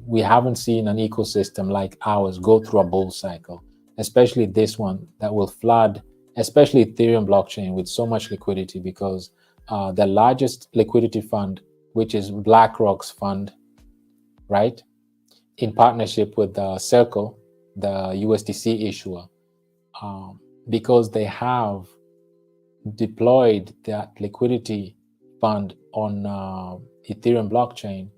we haven't seen an ecosystem like ours go through a bull cycle, especially this one that will flood, especially Ethereum blockchain, with so much liquidity, because the largest liquidity fund, which is BlackRock's fund, right, in partnership with Circle, the USDC issuer, because they have deployed that liquidity fund on Ethereum blockchain,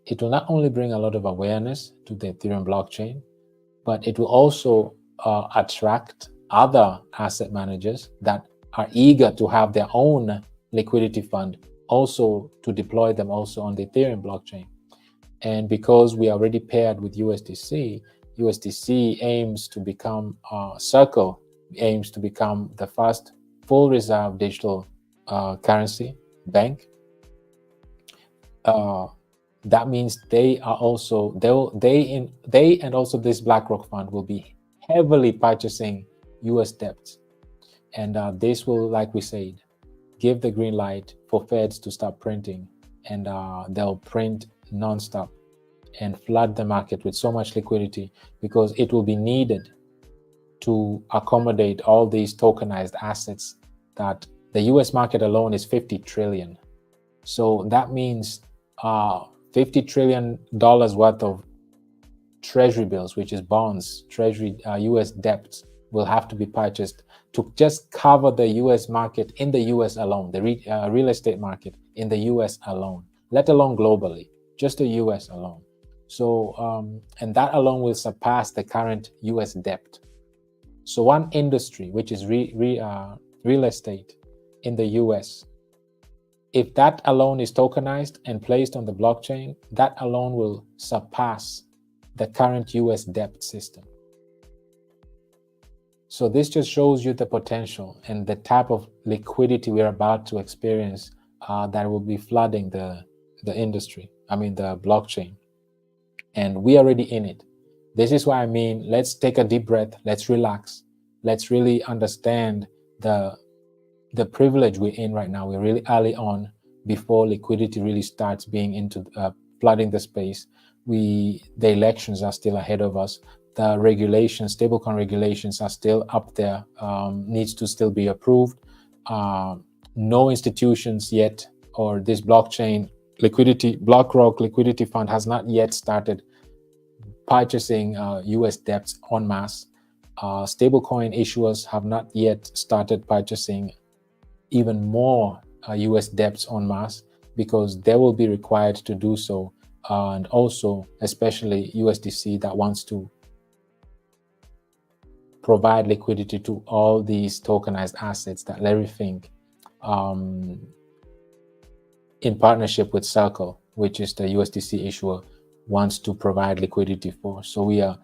it will not only bring a lot of awareness to the Ethereum blockchain, but it will also attract other asset managers that are eager to have their own liquidity fund, also to deploy them also on the Ethereum blockchain. And because we are already paired with USDC, USDC aims to become Circle aims to become the first full reserve digital currency bank. That means they are also they and also this BlackRock fund will be heavily purchasing US debts, and this will, like we said, give the green light for Feds to start printing, and they'll print nonstop and flood the market with so much liquidity, because it will be needed to accommodate all these tokenized assets that the US market alone is 50 trillion. So that means $50 trillion worth of treasury bills, which is bonds, treasury US debts, will have to be purchased to just cover the US market in the US alone, the real estate market in the US alone, let alone globally, just the US alone. So, and that alone will surpass the current US debt. So one industry, which is real estate in the US, if that alone is tokenized and placed on the blockchain, that alone will surpass the current US debt system. So this just shows you the potential and the type of liquidity we're about to experience that will be flooding the industry, the blockchain. And we're already in it. This is why let's take a deep breath, let's relax, let's really understand the privilege we're in right now. We're really early on before liquidity really starts being into flooding the space. The elections are still ahead of us. The regulations, stablecoin regulations, are still up there, needs to still be approved. no institutions yet, or this blockchain liquidity, BlackRock liquidity fund has not yet started purchasing US debts en masse. Stablecoin issuers have not yet started purchasing even more US debts en masse, because they will be required to do so. And also, especially USDC, that wants to provide liquidity to all these tokenized assets that Larry Fink, in partnership with Circle, which is the USDC issuer, wants to provide liquidity for. So we are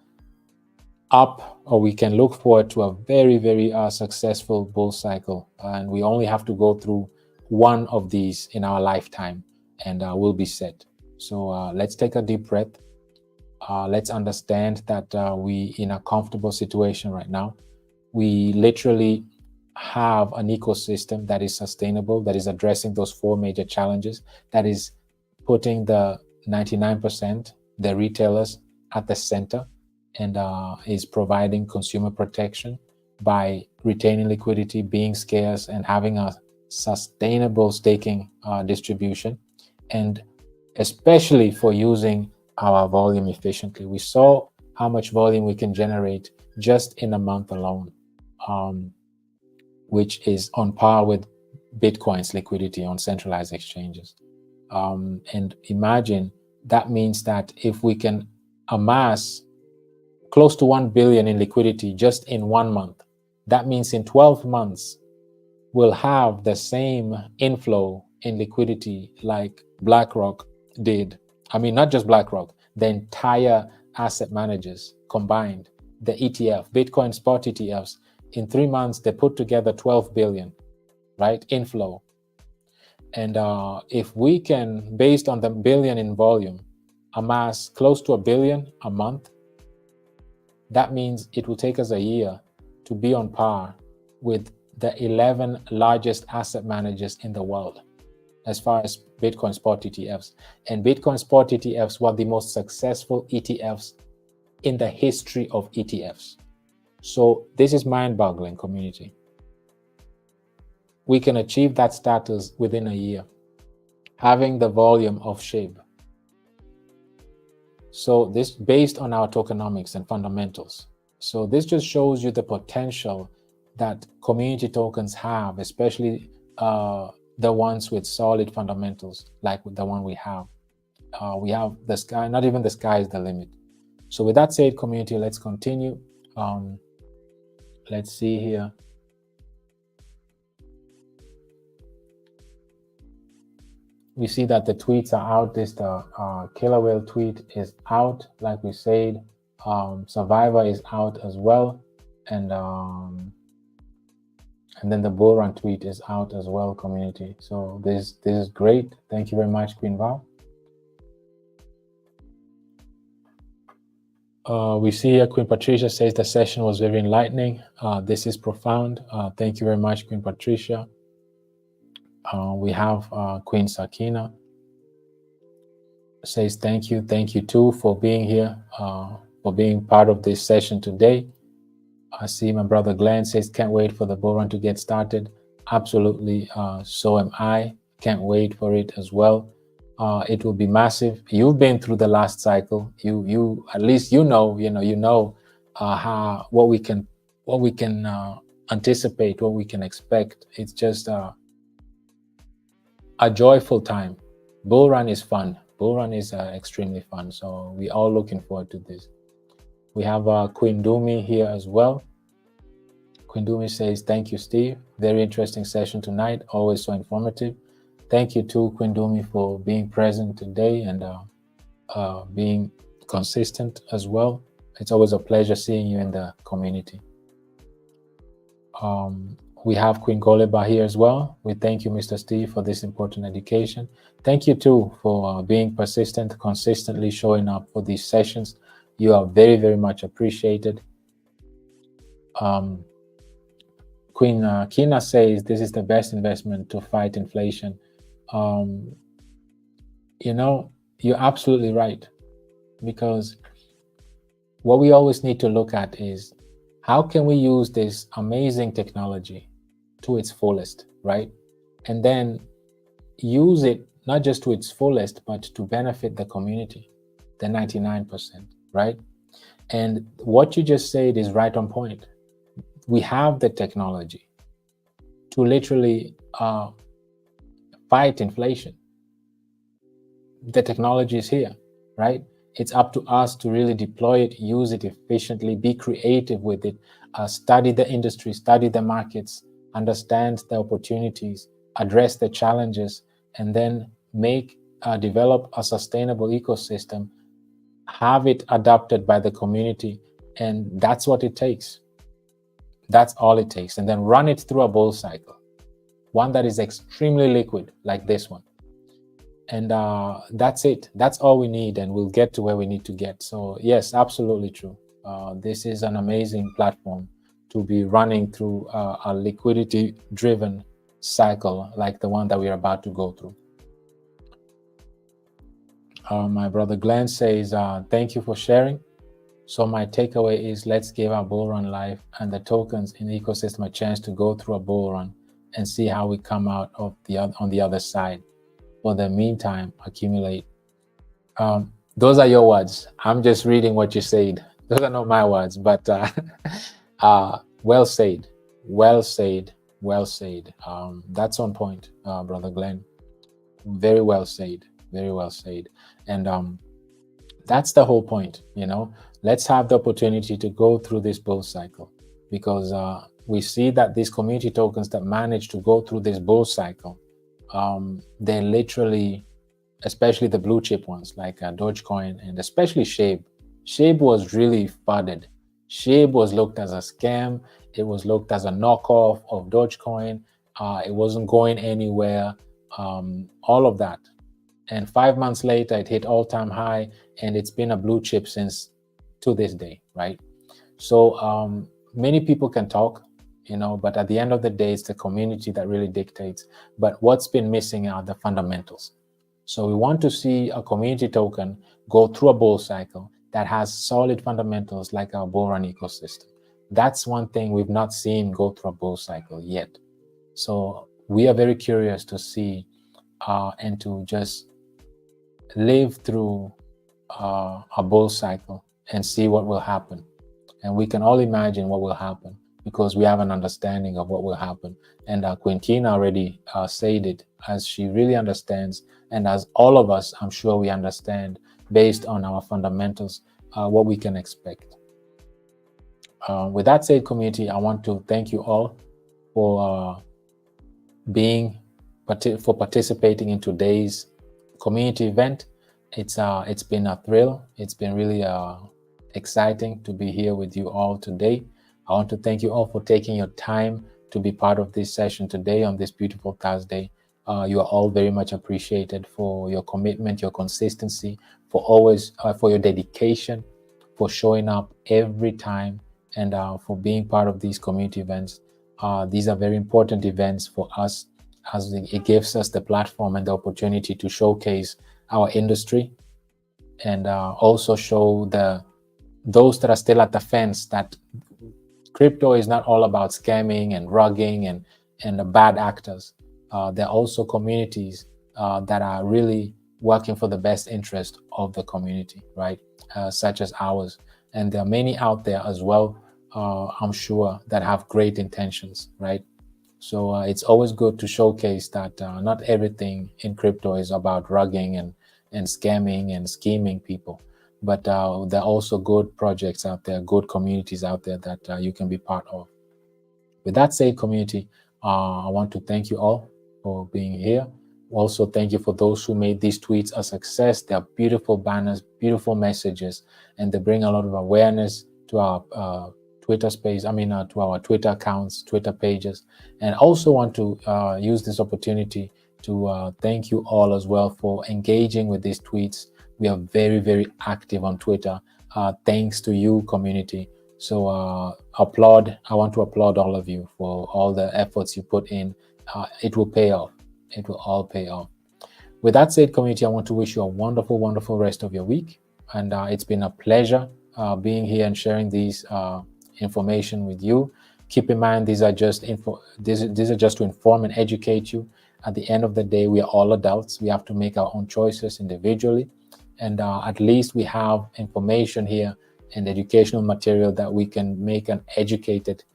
up, or we can look forward to a very, very successful bull cycle. And we only have to go through one of these in our lifetime, and we'll be set. So let's take a deep breath. Let's understand that we in a comfortable situation right now. We literally have an ecosystem that is sustainable, that is addressing those four major challenges, that is putting the 99%, the retailers, at the center, and is providing consumer protection by retaining liquidity, being scarce, and having a sustainable staking distribution, and especially for using our volume efficiently. We saw how much volume we can generate just in a month alone, which is on par with Bitcoin's liquidity on centralized exchanges. And imagine, that means that if we can amass close to 1 billion in liquidity just in 1 month, that means in 12 months, we'll have the same inflow in liquidity like BlackRock did. I mean, not just BlackRock, the entire asset managers combined, the ETF, Bitcoin spot ETFs, in 3 months, they put together 12 billion, right, inflow. And if we can, based on the billion in volume, amass close to 1 billion a month, that means it will take us a year to be on par with the 11 largest asset managers in the world as far as Bitcoin spot ETFs. And Bitcoin spot ETFs were the most successful ETFs in the history of ETFs. So this is mind-boggling, community. We can achieve that status within a year, having the volume of SHIB. So this based on our tokenomics and fundamentals. So this just shows you the potential that community tokens have, especially the ones with solid fundamentals, like the one we have. We have the sky, not even the sky is the limit. So with that said, community, let's continue. Let's see here. We see that the tweets are out. This the Killer Whale tweet is out, like we said. Survivor is out as well, and then the BULLRUN tweet is out as well, community. So this is great. Thank you very much, Queen Val. We see here Queen Patricia says the session was very enlightening. This is profound. Thank you very much, Queen Patricia. We have Queen Sakina says thank you too for being here, for being part of this session today. I see my brother Glenn says can't wait for the BULLRUN to get started. Absolutely, so am I. Can't wait for it as well. It will be massive. You've been through the last cycle. You at least you know how what we can anticipate, what we can expect. It's just a joyful time. BULLRUN is fun. BULLRUN is extremely fun. So we're all looking forward to this. We have Queen Dumi here as well. Queen Dumi says, thank you, Steve. Very interesting session tonight. Always so informative. Thank you too, Queen Dumi, for being present today and being consistent as well. It's always a pleasure seeing you in the community. We have Queen Goleba here as well. We thank you, Mr. Steve, for this important education. Thank you too for being persistent, consistently showing up for these sessions. You are very, very much appreciated. Queen Kina says this is the best investment to fight inflation. You know, you're absolutely right, because what we always need to look at is how can we use this amazing technology to its fullest, right? and then use it not just to its fullest, but to benefit the community, the 99%, right? And what you just said is right on point. We have the technology to literally fight inflation. The technology is here, right? It's up to us to really deploy it, use it efficiently, be creative with it, study the industry, study the markets, understand the opportunities, address the challenges, and then develop a sustainable ecosystem, have it adopted by the community. And that's what it takes. That's all it takes. And then run it through a bull cycle, one that is extremely liquid like this one. And that's it. That's all we need, and we'll get to where we need to get. So yes, absolutely true. This is an amazing platform to be running through a liquidity-driven cycle like the one that we're about to go through. My brother Glenn says, thank you for sharing. So my takeaway is, let's give our bull run life and the tokens in the ecosystem a chance to go through a bull run and see how we come out of on the other side. For the meantime, accumulate. Those are your words. I'm just reading what you said. Those are not my words, but well said, well said, well said. That's on point, Brother Glenn. Very well said, very well said. And that's the whole point, Let's have the opportunity to go through this bull cycle, because we see that these community tokens that manage to go through this bull cycle, they literally, especially the blue chip ones like Dogecoin and especially Shape. Shape was really flooded. Shape was looked as a scam. It was looked as a knockoff of Dogecoin. It wasn't going anywhere. All of that. And 5 months later, it hit all-time high, and it's been a blue chip since to this day, right? So many people can talk, but at the end of the day, it's the community that really dictates. But what's been missing are the fundamentals. So we want to see a community token go through a bull cycle that has solid fundamentals like our bull run ecosystem. That's one thing we've not seen go through a bull cycle yet. So we are very curious to see and to just live through a bull cycle and see what will happen. And we can all imagine what will happen because we have an understanding of what will happen. And Quintina already said it, as she really understands, and as all of us, I'm sure we understand, based on our fundamentals, what we can expect. With that said, community, I want to thank you all for participating in today's community event. It's been a thrill. It's been really exciting to be here with you all today. I want to thank you all for taking your time to be part of this session today on this beautiful Thursday. You are all very much appreciated for your commitment, your consistency, for your dedication, for showing up every time, and for being part of these community events. These are very important events for us, as it gives us the platform and the opportunity to showcase our industry, and also show those that are still at the fence that crypto is not all about scamming and rugging and the bad actors. There are also communities that are really working for the best interest of the community, right? Such as ours. And there are many out there as well, I'm sure, that have great intentions, right? So it's always good to showcase that not everything in crypto is about rugging and scamming and scheming people. But there are also good projects out there, good communities out there that you can be part of. With that said, community, I want to thank you all for being here. Also, thank you for those who made these tweets a success. They are beautiful banners, beautiful messages, and they bring a lot of awareness to our Twitter space, to our Twitter accounts, Twitter pages. And also want to use this opportunity to thank you all as well for engaging with these tweets. We are very, very active on Twitter. Thanks to you, community. So I want to applaud all of you for all the efforts you put in. It will pay off. It will all pay off. With that said, community, I want to wish you a wonderful, wonderful rest of your week. And it's been a pleasure being here and sharing these information with you. Keep in mind, these are just to inform and educate you. At the end of the day, we are all adults. We have to make our own choices individually. And at least we have information here and educational material that we can make an educated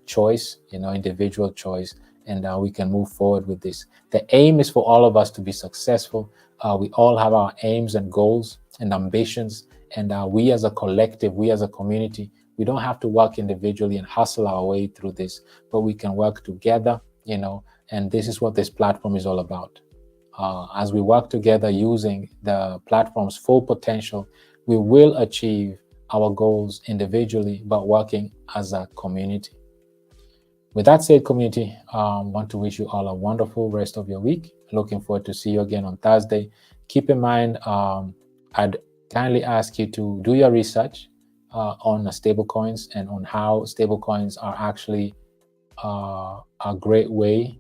choice, individual choice, and we can move forward with this. The aim is for all of us to be successful. We all have our aims and goals and ambitions, and we as a collective, we as a community, we don't have to work individually and hustle our way through this, but we can work together, and this is what this platform is all about. As we work together using the platform's full potential, we will achieve our goals individually, but working as a community. With that said, community, I want to wish you all a wonderful rest of your week. Looking forward to see you again on Thursday. Keep in mind, I'd kindly ask you to do your research on stablecoins and on how stablecoins are actually a great way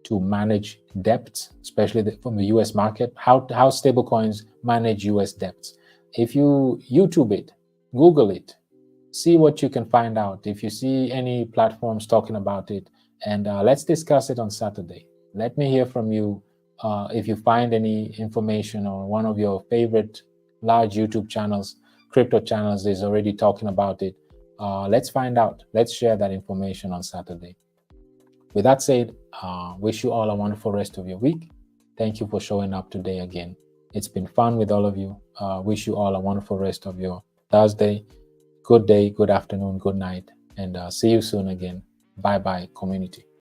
to manage debts, especially from the US market, how stablecoins manage US debts. If you YouTube it, Google it, see what you can find out. If you see any platforms talking about it, and let's discuss it on Saturday. Let me hear from you. If you find any information on one of your favorite large YouTube channels, crypto channels is already talking about it, let's find out. Let's share that information on Saturday. With that said, wish you all a wonderful rest of your week. Thank you for showing up today again. It's been fun with all of you. Wish you all a wonderful rest of your Thursday. Good day, good afternoon, good night, and see you soon again. Bye-bye, community.